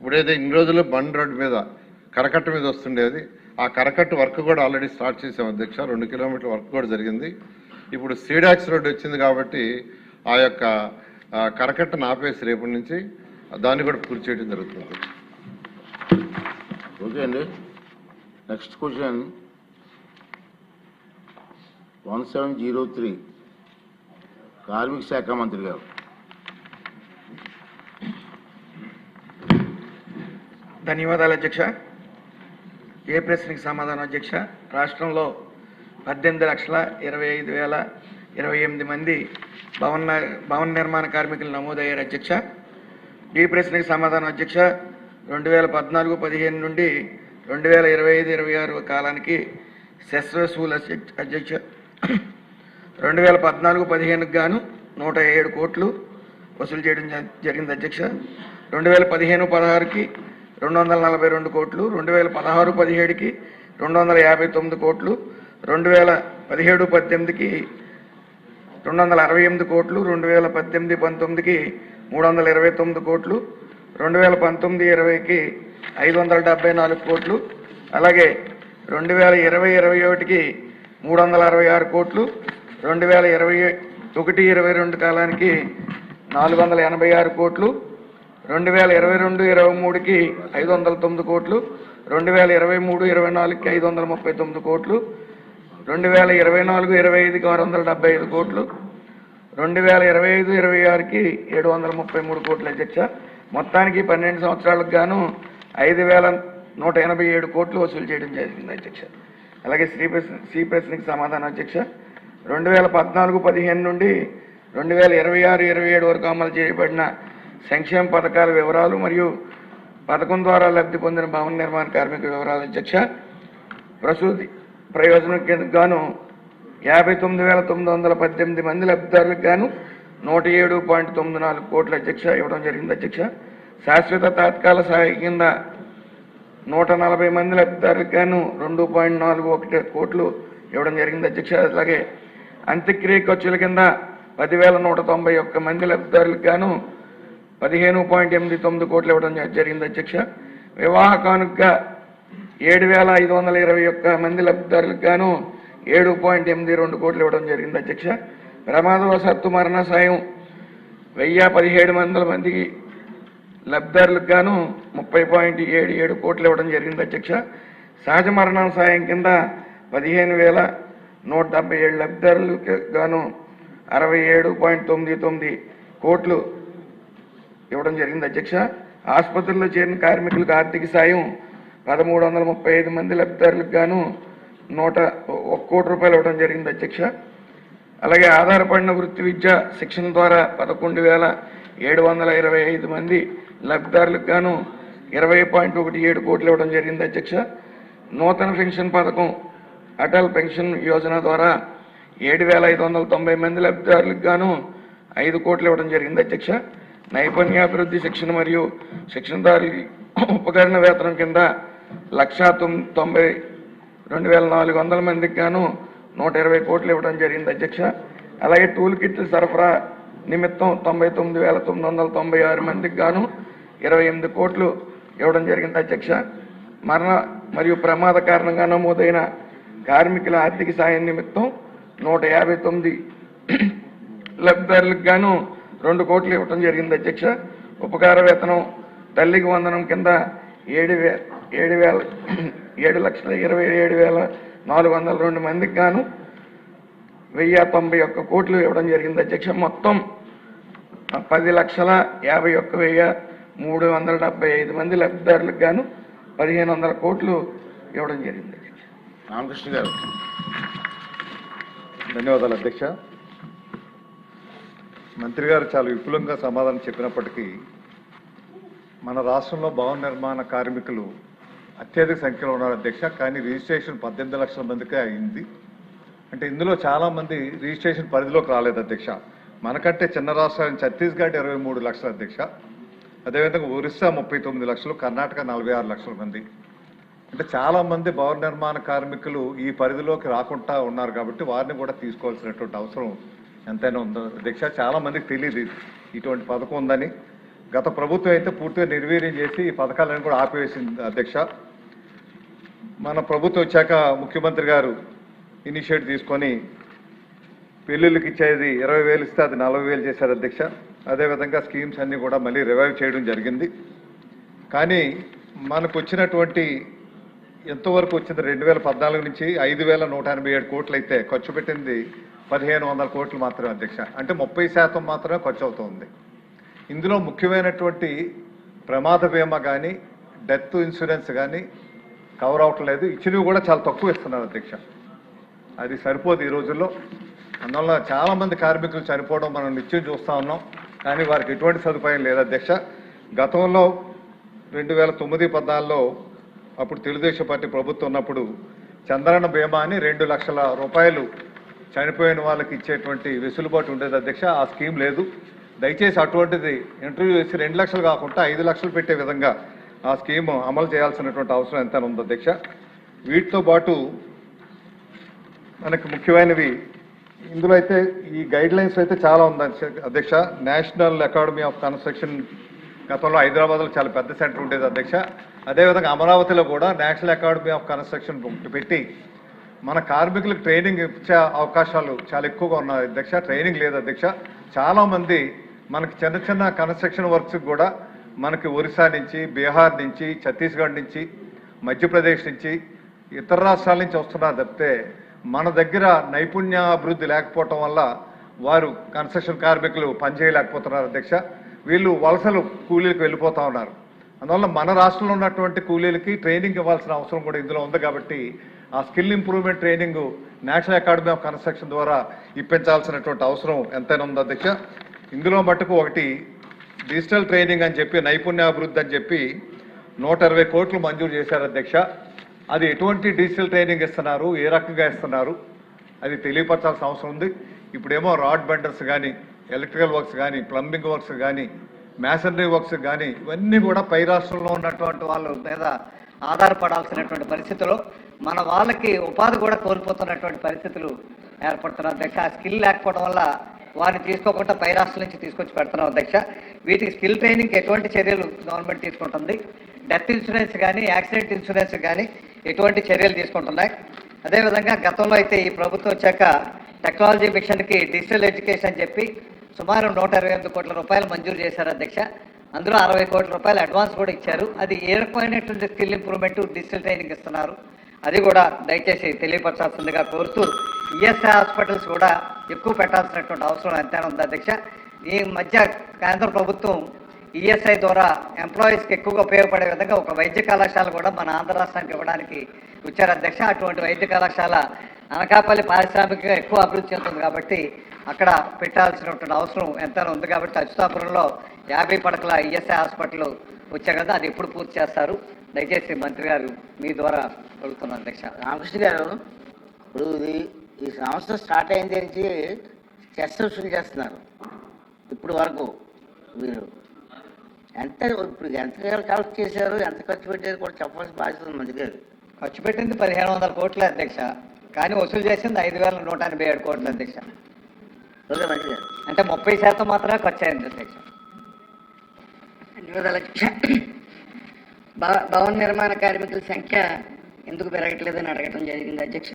ఇప్పుడైతే ఇన్ని రోజులు బండ్ రోడ్డు మీద కరకట్ట మీద వస్తుండేది, ఆ కరకట్టు వర్క్ కూడా ఆల్రెడీ స్టార్ట్ చేసాం అధ్యక్ష. 2 కిలోమీటర్ల వర్క్ కూడా జరిగింది. ఇప్పుడు సీడాక్స్ రోడ్డు వచ్చింది కాబట్టి ఆ యొక్క కరకట్టను ఆపేసి రేపటి నుంచి దాన్ని కూడా పూర్తి చేయడం జరుగుతుంది. ఓకే అండి. నెక్స్ట్ క్వశ్చన్ 1703 కార్మిక శాఖ మంత్రి గారు. ధన్యవాదాలు అధ్యక్ష. ఏ ప్రశ్నకి సమాధానం అధ్యక్ష? రాష్ట్రంలో 18,25,028 మంది భవన నిర్మాణ కార్మికులు నమోదయ్యారు అధ్యక్ష. ఈ ప్రశ్నకి సమాధానం అధ్యక్ష, 2014-15 నుండి 2025-26 కాలానికి సెస్ వసూలు అధ్యక్ష 2014-15కు గాను 107 కోట్లు వసూలు చేయడం జరిగింది అధ్యక్ష. 2015-16కి 242 కోట్లు, 2016-17కి 259 కోట్లు, 2017-18కి 268 కోట్లు, 2018-19కి 329 కోట్లు, 2019-20కి 574 కోట్లు, అలాగే 2020-21కి 366 కోట్లు, 2021-22 కాలానికి 486 కోట్లు, 2022-23కి 509 కోట్లు, 2023-24కి 539 కోట్లు, 2024-25కి 675 కోట్లు, 2025-26కి 733 కోట్లు అధ్యక్ష. మొత్తానికి 12 సంవత్సరాలకు గాను 5,187 కోట్లు వసూలు చేయడం జరిగింది అధ్యక్ష. అలాగే సి ప్రశ్నకి సమాధానం అధ్యక్ష, 2014-15 నుండి 2026-27 వరకు అమలు చేయబడిన సంక్షేమ పథకాల వివరాలు మరియు పథకం ద్వారా లబ్ధి పొందిన భవన నిర్మాణ కార్మిక వివరాలు అధ్యక్ష. ప్రసూతి ప్రయోజనం కింద గాను 59,918 మంది లబ్ధిదారులకు గాను 107.94 కోట్ల అధ్యక్ష ఇవ్వడం జరిగింది అధ్యక్ష. శాశ్వత తాత్కాల సహాయ కింద 140 మంది లబ్ధిదారులకు గాను 2.41 కోట్లు ఇవ్వడం జరిగింది అధ్యక్ష. అలాగే అంత్యక్రియ ఖర్చుల కింద 10,191 మంది లబ్ధిదారులకు గాను 15.89 కోట్లు ఇవ్వడం జరిగింది అధ్యక్ష. వివాహ కానుకగా 7,521 మంది లబ్ధిదారులకు గాను 7.82 కోట్లు ఇవ్వడం జరిగింది అధ్యక్ష. ప్రమాదవశాత్తు మరణ సాయం 1,017 మందికి లబ్ధిదారులకు గాను 30.77 కోట్లు ఇవ్వడం జరిగింది అధ్యక్ష. సహజ మరణం సాయం కింద 15,177 లబ్ధిదారులకు గాను 67.99 కోట్లు ఇవ్వడం జరిగింది అధ్యక్ష. ఆసుపత్రుల్లో చేరిన కార్మికులకు ఆర్థిక సాయం 1,335 మంది లబ్ధిదారులకు గాను 101 కోటి రూపాయలు ఇవ్వడం జరిగింది అధ్యక్ష. అలాగే ఆధారపడిన వృత్తి విద్య శిక్షణ ద్వారా 11,725 మంది లబ్ధిదారులకు గాను 20.17 కోట్లు ఇవ్వడం జరిగింది అధ్యక్ష. నూతన పెన్షన్ పథకం అటల్ పెన్షన్ యోజన ద్వారా 7,590 మంది లబ్ధిదారులకు గాను 5 కోట్లు ఇవ్వడం జరిగింది అధ్యక్ష. నైపుణ్యాభివృద్ధి శిక్షణ మరియు శిక్షణదారుల ఉపకరణ వేతనం కింద 1,92,400 మందికి గాను 120 కోట్లు ఇవ్వడం జరిగింది అధ్యక్ష. అలాగే టూల్ కిట్లు సరఫరా నిమిత్తం 99,996 మందికి గాను 28 కోట్లు ఇవ్వడం జరిగింది అధ్యక్ష. మరణ మరియు ప్రమాద కారణంగా నమోదైన కార్మికుల ఆర్థిక సాయం నిమిత్తం 159 లబ్ధిదారులకు గాను 2 కోట్లు ఇవ్వడం జరిగింది అధ్యక్ష. ఉపకార వేతనం తల్లికి వందనం కింద 7,27,402 మందికి గాను 1,091 కోట్లు ఇవ్వడం జరిగింది అధ్యక్ష. మొత్తం 10,51,375 మంది లబ్ధిదారులకు గాను 1,500 కోట్లు ఇవ్వడం జరిగింది అధ్యక్ష. రామకృష్ణ గారు. ధన్యవాదాలు అధ్యక్ష. మంత్రి గారు చాలా విపులంగా సమాధానం చెప్పినప్పటికీ మన రాష్ట్రంలో భవన నిర్మాణ కార్మికులు అత్యధిక సంఖ్యలో ఉన్నారు అధ్యక్ష. కానీ రిజిస్ట్రేషన్ 18 లక్షల మందికే అయింది. అంటే ఇందులో చాలామంది రిజిస్ట్రేషన్ పరిధిలోకి రాలేదు అధ్యక్ష. మనకంటే చిన్న రాష్ట్రాలు ఛత్తీస్గఢ్ 23 లక్షల అధ్యక్ష, అదేవిధంగా ఒరిస్సా 39 లక్షలు, కర్ణాటక 46 లక్షల మంది. అంటే చాలామంది భవన నిర్మాణ కార్మికులు ఈ పరిధిలోకి రాకుండా ఉన్నారు కాబట్టి వారిని కూడా తీసుకోవాల్సినటువంటి అవసరం ఎంతైనా ఉందో అధ్యక్ష. చాలామందికి తెలియదు ఇటువంటి పథకం ఉందని. గత ప్రభుత్వం అయితే పూర్తిగా నిర్వీర్యం చేసి ఈ పథకాలను కూడా ఆపివేసింది అధ్యక్ష. మన ప్రభుత్వం వచ్చాక ముఖ్యమంత్రి గారు ఇనిషియేటివ్ తీసుకొని పెళ్ళిళ్ళకి ఇచ్చేది 20,000 ఇస్తే అది 40,000 చేశారు అధ్యక్ష. అదేవిధంగా స్కీమ్స్ అన్నీ కూడా మళ్ళీ రివైవ్ చేయడం జరిగింది. కానీ మనకు వచ్చినటువంటి ఎంతవరకు వచ్చింది 2014 నుంచి 5,187 కోట్లు అయితే ఖర్చు పెట్టింది 1,500 కోట్లు మాత్రమే అధ్యక్ష. అంటే 30% మాత్రమే ఖర్చు అవుతుంది. ఇందులో ముఖ్యమైనటువంటి ప్రమాద బీమా కానీ డెత్ ఇన్సూరెన్స్ కానీ కవర్ అవ్వట్లేదు. ఇచ్చినవి కూడా చాలా తక్కువ ఇస్తున్నారు అధ్యక్ష. అది సరిపోదు ఈ రోజుల్లో. అందువల్ల చాలామంది కార్మికులు చనిపోవడం మనం నిత్యం చూస్తూ ఉన్నాం. కానీ వారికి ఎటువంటి సదుపాయం లేదు అధ్యక్ష. గతంలో 2009-14లో అప్పుడు తెలుగుదేశం పార్టీ ప్రభుత్వం ఉన్నప్పుడు చంద్రన్న బీమా అని 2 లక్షల రూపాయలు చనిపోయిన వాళ్ళకి ఇచ్చేటువంటి వెసులుబాటు ఉండేది అధ్యక్ష. ఆ స్కీమ్ లేదు. దయచేసి అటువంటిది ఇంటర్వ్యూ చేసి 2 లక్షలు కాకుండా 5 లక్షలు పెట్టే విధంగా ఆ స్కీమ్ అమలు చేయాల్సినటువంటి అవసరం ఎంత ఉంది అధ్యక్ష. వీటితో పాటు మనకి ముఖ్యమైనవి ఇందులో అయితే ఈ గైడ్ లైన్స్ అయితే చాలా ఉంది అధ్యక్ష. నేషనల్ అకాడమీ ఆఫ్ కన్స్ట్రక్షన్ గతంలో హైదరాబాద్లో చాలా పెద్ద సెంటర్ ఉండేది అధ్యక్ష. అదేవిధంగా అమరావతిలో కూడా నేషనల్ అకాడమీ ఆఫ్ కన్స్ట్రక్షన్ పెట్టి మన కార్మికులకు ట్రైనింగ్ ఇచ్చే అవకాశాలు చాలా ఎక్కువగా ఉన్నాయి అధ్యక్ష. ట్రైనింగ్ లేదు అధ్యక్ష. చాలామంది మనకి చిన్న చిన్న కన్స్ట్రక్షన్ వర్క్స్ కూడా మనకి ఒరిస్సా నుంచి, బీహార్ నుంచి, ఛత్తీస్గఢ్ నుంచి, మధ్యప్రదేశ్ నుంచి, ఇతర రాష్ట్రాల నుంచి వస్తున్నారు తప్పితే మన దగ్గర నైపుణ్యాభివృద్ధి లేకపోవటం వల్ల వారు కన్స్ట్రక్షన్ కార్మికులు పనిచేయలేకపోతున్నారు అధ్యక్ష. వీళ్ళు వలసలు కూలీలకు వెళ్ళిపోతూ ఉన్నారు. అందువల్ల మన రాష్ట్రంలో ఉన్నటువంటి కూలీలకి ట్రైనింగ్ ఇవ్వాల్సిన అవసరం కూడా ఇందులో ఉంది. కాబట్టి ఆ skill improvement training national academy of construction ద్వారా ఇప్పించాల్సినటువంటి అవసరం ఎంతైనా ఉంది అధ్యక్ష. ఇందులో మట్టుకు ఒకటి డిజిటల్ ట్రైనింగ్ అని చెప్పి, నైపుణ్యాభివృద్ధి అని చెప్పి 120 కోట్లు మంజూరు చేశారు అధ్యక్ష. అది ఎటువంటి డిజిటల్ ట్రైనింగ్ ఇస్తున్నారు, ఏ రకంగా ఇస్తున్నారు, అది తెలియపరచాల్సిన అవసరం ఉంది. ఇప్పుడేమో రాడ్ బెండర్స్ కానీ, ఎలక్ట్రికల్ వర్క్స్ కానీ, ప్లంబింగ్ వర్క్స్ కానీ, మ్యాసనరీ వర్క్స్ కానీ ఇవన్నీ కూడా పై రాష్ట్రంలో ఉన్నటువంటి వాళ్ళ మీద ఆధారపడాల్సినటువంటి పరిస్థితుల్లో మన వాళ్ళకి ఉపాధి కూడా కోల్పోతున్నటువంటి పరిస్థితులు ఏర్పడుతున్నారు అధ్యక్ష. ఆ స్కిల్ లేకపోవడం వల్ల వారిని తీసుకోకుండా పై రాష్ట్రం నుంచి తీసుకొచ్చి పెడుతున్నాం అధ్యక్ష. వీటికి స్కిల్ ట్రైనింగ్కి ఎటువంటి చర్యలు గవర్నమెంట్ తీసుకుంటుంది, డెత్ ఇన్సూరెన్స్ కానీ, యాక్సిడెంట్ ఇన్సూరెన్స్ కానీ ఎటువంటి చర్యలు తీసుకుంటున్నాయి. అదేవిధంగా గతంలో అయితే ఈ ప్రభుత్వం వచ్చాక టెక్నాలజీ మిషన్కి డిజిటల్ ఎడ్యుకేషన్ అని చెప్పి సుమారు 128 కోట్ల రూపాయలు మంజూరు చేశారు అధ్యక్ష. అందులో 60 కోట్ల రూపాయలు అడ్వాన్స్ కూడా ఇచ్చారు. అది ఏ రకమైనటువంటి స్కిల్ ఇంప్రూవ్మెంట్, డిజిటల్ ట్రైనింగ్ ఇస్తున్నారు అది కూడా దయచేసి తెలియపరచాల్సిందిగా కోరుతూ ఈఎస్ఐ హాస్పిటల్స్ కూడా ఎక్కువ పెట్టాల్సినటువంటి అవసరం ఎంతైనా ఉంది అధ్యక్ష. ఈ మధ్య కేంద్ర ప్రభుత్వం ఈఎస్ఐ ద్వారా ఎంప్లాయీస్కి ఎక్కువగా ఉపయోగపడే విధంగా ఒక వైద్య కళాశాల కూడా మన ఆంధ్ర రాష్ట్రానికి ఇవ్వడానికి వచ్చారు అధ్యక్ష. అటువంటి వైద్య కళాశాల అనకాపల్లి పారిశ్రామికంగా ఎక్కువ అభివృద్ధి చెందుతుంది కాబట్టి అక్కడ పెట్టాల్సినటువంటి అవసరం ఎంతైనా ఉంది. కాబట్టి అచ్యుతాపురంలో 50 పడకల ఈఎస్ఐ హాస్పిటల్ వచ్చాయి కదా, అది ఎప్పుడు పూర్తి చేస్తారు దయచేసి మంత్రి గారు మీ ద్వారా అడుగుతున్నాను అధ్యక్ష. రామకృష్ణ గారు, ఇప్పుడు ఈ సంవత్సరం స్టార్ట్ అయిన నుంచి చెస్ట్ వసూలు చేస్తున్నారు. ఇప్పుడు వరకు మీరు ఇప్పుడు ఎంత కలెక్ట్ చేశారు, ఎంత ఖర్చు పెట్టారు కూడా చెప్పాల్సిన బాధ్యత ఉంది మంత్రి గారు. ఖర్చు పెట్టింది 1,500 కోట్ల అధ్యక్ష. కానీ వసూలు చేసింది 5,187 కోట్ల అధ్యక్ష. మంత్రి గారు అంటే 30% మాత్రమే ఖర్చు అయింది అధ్యక్ష. ధన్యవాదాలు అధ్యక్ష. భవన నిర్మాణ కార్మికుల సంఖ్య ఎందుకు పెరగట్లేదని అడగటం జరిగింది అధ్యక్ష.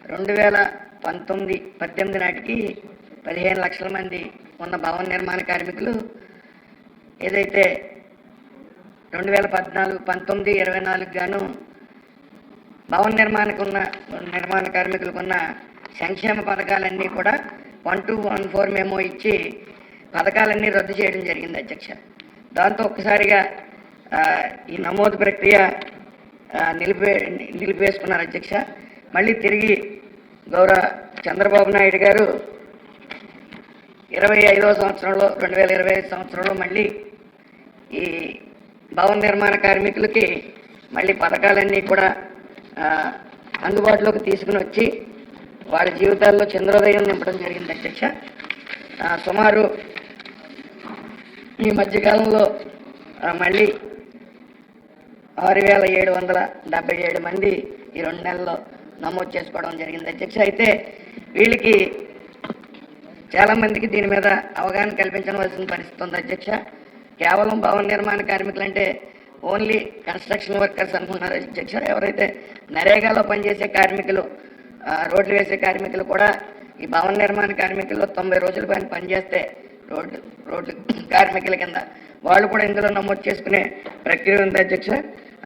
2019-18 నాటికి 15 లక్షల మంది ఉన్న భవన నిర్మాణ కార్మికులు ఏదైతే 2014-19-24 గాను భవన నిర్మాణ కార్మికులకు ఉన్న సంక్షేమ పథకాలన్నీ కూడా 1214 మెమో ఇచ్చి పథకాలన్నీ రద్దు చేయడం జరిగింది అధ్యక్ష. దాంతో ఒక్కసారిగా ఈ నమోదు ప్రక్రియ నిలిపేసుకున్నారు అధ్యక్ష. మళ్ళీ తిరిగి గౌరవ చంద్రబాబు నాయుడు గారు 2025వ సంవత్సరంలో 2025 సంవత్సరంలో మళ్ళీ ఈ భవన నిర్మాణ కార్మికులకి మళ్ళీ పథకాలన్నీ కూడా అందుబాటులోకి తీసుకుని వచ్చి వాళ్ళ జీవితాల్లో చంద్రోదయం నింపడం జరిగింది అధ్యక్ష. సుమారు ఈ మధ్యకాలంలో మళ్ళీ 6,777 మంది ఈ 2 నెలల్లో నమోదు చేసుకోవడం జరిగింది అధ్యక్ష. అయితే వీళ్ళకి చాలామందికి దీని మీద అవగాహన కల్పించవలసిన పరిస్థితి ఉంది అధ్యక్ష. కేవలం భవన నిర్మాణ కార్మికులు అంటే ఓన్లీ కన్స్ట్రక్షన్ వర్కర్స్ అనుకున్నారు అధ్యక్ష. ఎవరైతే నరేగాలో పనిచేసే కార్మికులు, రోడ్లు వేసే కార్మికులు కూడా ఈ భవన నిర్మాణ కార్మికుల్లో 90 రోజుల పైన పనిచేస్తే రోడ్లు కార్మికుల కింద వాళ్ళు కూడా ఇందులో నమోదు చేసుకునే ప్రక్రియ ఉంది అధ్యక్ష.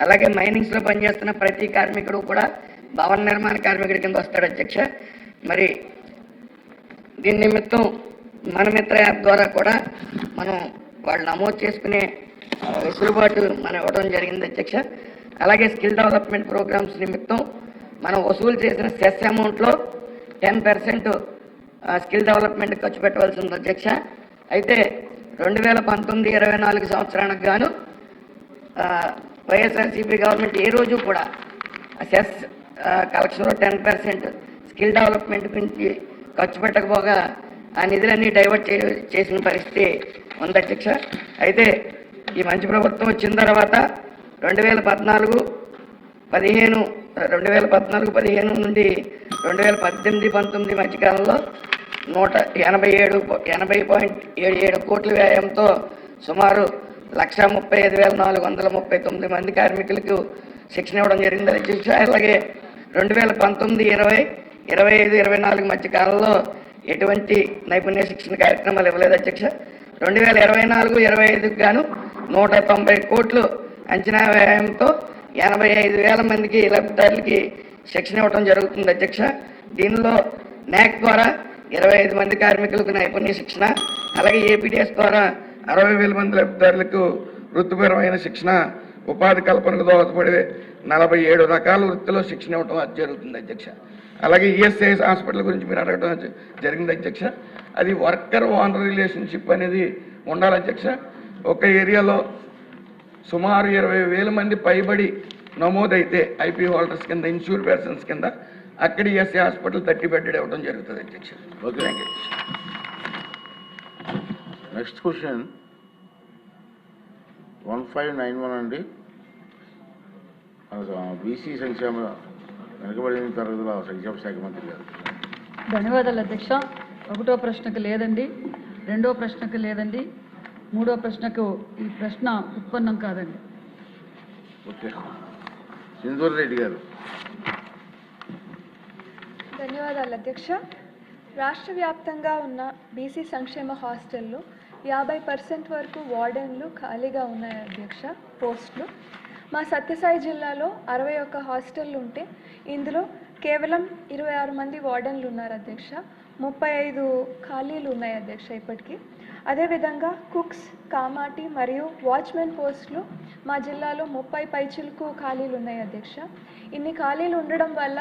అలాగే మైనింగ్స్లో పనిచేస్తున్న ప్రతి కార్మికుడు కూడా భవన నిర్మాణ కార్మికుడి కింద వస్తాడు అధ్యక్ష. మరి దీని నిమిత్తం మన మిత్ర యాప్ ద్వారా కూడా మనం వాళ్ళు నమోదు చేసుకునే వెసులుబాటు మనం ఇవ్వడం జరిగింది అధ్యక్ష. అలాగే స్కిల్ డెవలప్మెంట్ ప్రోగ్రామ్స్ నిమిత్తం మనం వసూలు చేసిన సెస్ అమౌంట్లో 10% స్కిల్ డెవలప్మెంట్ ఖర్చు పెట్టవలసి ఉంది అధ్యక్ష. అయితే 2019-24 సంవత్సరానికి గాను వైఎస్ఆర్సీపీ గవర్నమెంట్ ఏ రోజు కూడా సెస్ కలెక్షన్లో 10% స్కిల్ డెవలప్మెంట్ గురించి ఖర్చు పెట్టకపోగా ఆ నిధులన్నీ డైవర్ట్ చేసిన పరిస్థితి ఉంది అధ్యక్ష. అయితే ఈ మంచి ప్రభుత్వం వచ్చిన తర్వాత 2014-15 నుండి 2018-19 మధ్యకాలంలో 180.77 కోట్ల వ్యయంతో సుమారు 135,439 మంది కార్మికులకు శిక్షణ ఇవ్వడం జరిగింది అధ్యక్ష. అలాగే 2019-20, 25-24 మధ్య కాలంలో ఎటువంటి నైపుణ్య శిక్షణ కార్యక్రమాలు ఇవ్వలేదు అధ్యక్ష. 2024-25 గాను 190 కోట్లు అంచనా వ్యయంతో 85,000 మందికి లబ్ధిదారులకి శిక్షణ ఇవ్వడం జరుగుతుంది అధ్యక్ష. దీనిలో నాక్ ద్వారా 25 మంది కార్మికులకు నైపుణ్య శిక్షణ, అలాగే ఏపీడీఎస్ ద్వారా 60,000 మంది లబ్ధిదారులకు వృత్తిపరమైన శిక్షణ, ఉపాధి కల్పనకు దోహదపడే 47 రకాల వృత్తిలో శిక్షణ ఇవ్వడం జరుగుతుంది అధ్యక్ష. అలాగే ఈఎస్ఐ హాస్పిటల్ గురించి మీరు అడగడం జరిగింది అధ్యక్ష. అది వర్కర్ ఓనర్ రిలేషన్షిప్ అనేది ఉండాలి అధ్యక్ష. ఒక ఏరియాలో సుమారు 20,000 మంది పైబడి నమోదైతే ఐపీ హోల్డర్స్ కింద, ఇన్సూర్ పర్సన్స్ కింద అక్కడ ఈఎస్ఐ హాస్పిటల్ 30 బెడ్డెడ్ ఇవ్వడం జరుగుతుంది అధ్యక్ష. Okay, thank you. Next question 1591 అండి. బీసీ సంక్షేమ వెనుకబడిన తరగతుల సంక్షేమ శాఖ మంత్రి గారు. ధన్యవాదాలు అధ్యక్ష. 1వ ప్రశ్నకు లేదండి, 2వ ప్రశ్నకు లేదండి, 3వ ప్రశ్నకు ఈ ప్రశ్న ఉత్పన్నం కాదండి. ఓకే, సింధూర్ రెడ్డి గారు. ధన్యవాదాలు అధ్యక్ష. రాష్ట్ర వ్యాప్తంగా ఉన్న బీసీ సంక్షేమ హాస్టళ్ళు 50% వరకు వార్డెన్లు ఖాళీగా ఉన్నాయి అధ్యక్ష, పోస్టులు. మా సత్యసాయి జిల్లాలో 61 హాస్టళ్ళు ఉంటే ఇందులో కేవలం 26 మంది వార్డెన్లు ఉన్నారు అధ్యక్ష. 35 ఖాళీలు ఉన్నాయి అధ్యక్ష ఇప్పటికీ. అదేవిధంగా కుక్స్, కామాటి మరియు వాచ్మెన్ పోస్టులు మా జిల్లాలో 30 పైచిలకు ఖాళీలు ఉన్నాయి అధ్యక్ష. ఇన్ని ఖాళీలు ఉండడం వల్ల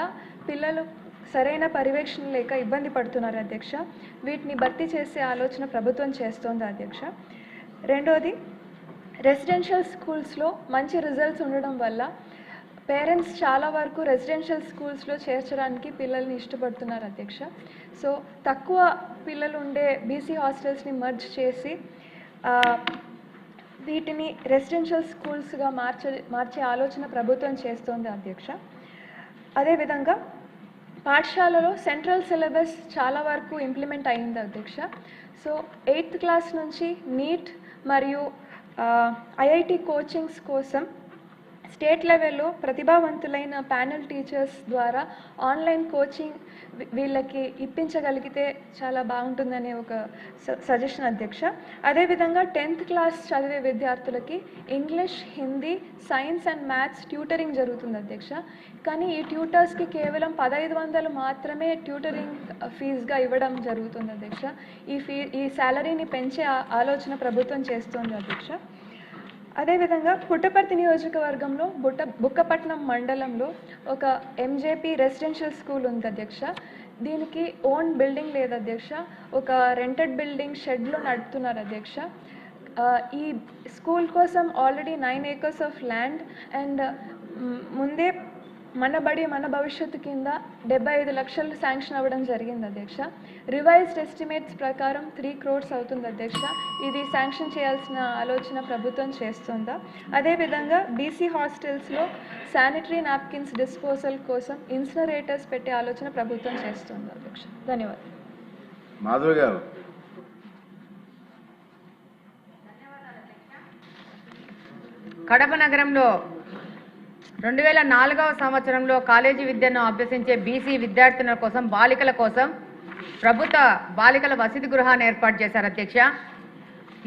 పిల్లలు సరైన పర్యవేక్షణ లేక ఇబ్బంది పడుతున్నారు అధ్యక్ష. వీటిని భర్తీ చేసే ఆలోచన ప్రభుత్వం చేస్తోంది అధ్యక్ష. రెండోది, రెసిడెన్షియల్ స్కూల్స్లో మంచి రిజల్ట్స్ ఉండడం వల్ల పేరెంట్స్ చాలా వరకు రెసిడెన్షియల్ స్కూల్స్లో చేర్చడానికి పిల్లల్ని ఇష్టపడుతున్నారు అధ్యక్ష. సో తక్కువ పిల్లలు ఉండే బీసీ హాస్టల్స్ని మర్జ్ చేసి వీటిని రెసిడెన్షియల్ స్కూల్స్గా మార్చే ఆలోచన ప్రభుత్వం చేస్తోంది అధ్యక్ష. అదేవిధంగా పాఠశాలలో సెంట్రల్ సిలబస్ చాలా వరకు ఇంప్లిమెంట్ అయింది అధ్యక్ష. సో 8th క్లాస్ నుంచి నీట్ మరియు ఐఐటి కోచింగ్స్ కోసం స్టేట్ లెవెల్లో ప్రతిభావంతులైన ప్యానెల్ టీచర్స్ ద్వారా ఆన్లైన్ కోచింగ్ వీళ్ళకి ఇప్పించగలిగితే చాలా బాగుంటుందనే ఒక సజెషన్ అధ్యక్ష. అదేవిధంగా 10th క్లాస్ చదివే విద్యార్థులకి English, Hindi, science and maths tutoring జరుగుతుంది అధ్యక్ష. కానీ ఈ ట్యూటర్స్కి కేవలం 1,500 మాత్రమే ట్యూటరింగ్ ఫీజుగా ఇవ్వడం జరుగుతుంది అధ్యక్ష. ఈ శాలరీని పెంచే ఆలోచన ప్రభుత్వం చేస్తోంది అధ్యక్ష. అదేవిధంగా పుట్టపర్తి నియోజకవర్గంలో బుక్కపట్నం మండలంలో ఒక ఎంజేపీ రెసిడెన్షియల్ స్కూల్ ఉంది అధ్యక్ష. దీనికి ఓన్ బిల్డింగ్ లేదు అధ్యక్ష. ఒక రెంటెడ్ బిల్డింగ్ షెడ్లో నడుపుతున్నారు అధ్యక్ష. ఈ స్కూల్ కోసం already 9 acres of land and ముందే మన బడి మన భవిష్యత్తు కింద 75 లక్షలు శాంక్షన్ అవ్వడం జరిగింది అధ్యక్ష. రివైజ్డ్ ఎస్టిమేట్స్ ప్రకారం 3 crores అవుతుంది అధ్యక్ష. ఇది శాంక్షన్ చేయాల్సిన ఆలోచన ప్రభుత్వం చేస్తుందా? అదేవిధంగా బీసీ హాస్టల్స్లో శానిటరీ నాప్కిన్స్ డిస్పోజల్ కోసం ఇన్సినరేటర్స్ పెట్టే ఆలోచన ప్రభుత్వం చేస్తుందా అధ్యక్ష? ధన్యవాదాలు. మాధవ్ గారు. కడప నగరంలో 2004వ సంవత్సరంలో కాలేజీ విద్యను అభ్యసించే బీసీ విద్యార్థినుల కోసం బాలికల కోసం ప్రభుత్వ బాలికల వసతి గృహాన్ని ఏర్పాటు చేశారు అధ్యక్ష.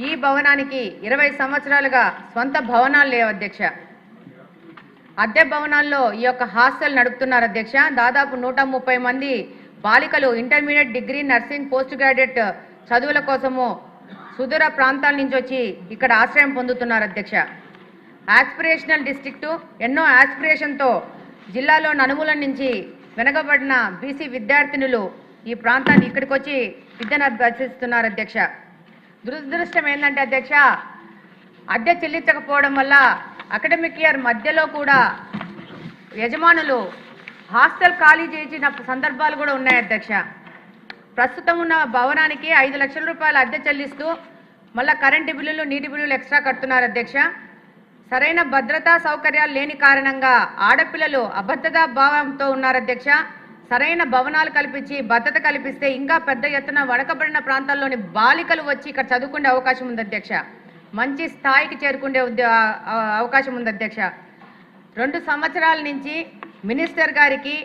ఈ భవనానికి 20 సంవత్సరాలుగా స్వంత భవనాలు లేవు అధ్యక్ష. అద్దె భవనాల్లో ఈ యొక్క హాస్టల్ నడుపుతున్నారు అధ్యక్ష. దాదాపు 130 మంది బాలికలు intermediate, degree, nursing, post graduate చదువుల కోసము సుదూర ప్రాంతాల నుంచి వచ్చి ఇక్కడ ఆశ్రయం పొందుతున్నారు అధ్యక్ష. ఆస్పిరేషనల్ డిస్ట్రిక్టు ఎన్నో ఆస్పిరేషన్తో జిల్లాలో నలుమూల నుంచి వెనకబడిన బీసీ విద్యార్థినులు ఈ ప్రాంతాన్ని ఇక్కడికి వచ్చి విద్యను అభ్యసిస్తున్నారు అధ్యక్ష. దురదృష్టం ఏంటంటే అధ్యక్ష, అద్దె చెల్లించకపోవడం వల్ల అకాడమిక్ ఇయర్ మధ్యలో కూడా యజమానులు హాస్టల్ ఖాళీ చేసిన సందర్భాలు కూడా ఉన్నాయి అధ్యక్ష. ప్రస్తుతం ఉన్న భవనానికి 5 లక్షల రూపాయల అద్దె చెల్లిస్తూ మళ్ళీ కరెంటు బిల్లులు, నీటి బిల్లులు ఎక్స్ట్రా కడుతున్నారు అధ్యక్ష. సరైన భద్రతా సౌకర్యాలు లేని కారణంగా ఆడపిల్లలు అభద్రతా భావంతో ఉన్నారు అధ్యక్ష. సరైన భవనాలు కల్పించి భద్రత కల్పిస్తే ఇంకా పెద్ద ఎత్తున వెనుకబడిన ప్రాంతాల్లోని బాలికలు వచ్చి ఇక్కడ చదువుకునే అవకాశం ఉంది అధ్యక్ష. మంచి స్థాయికి చేరుకునే అవకాశం ఉంది అధ్యక్ష. 2 సంవత్సరాల నుంచి మినిస్టర్ గారికి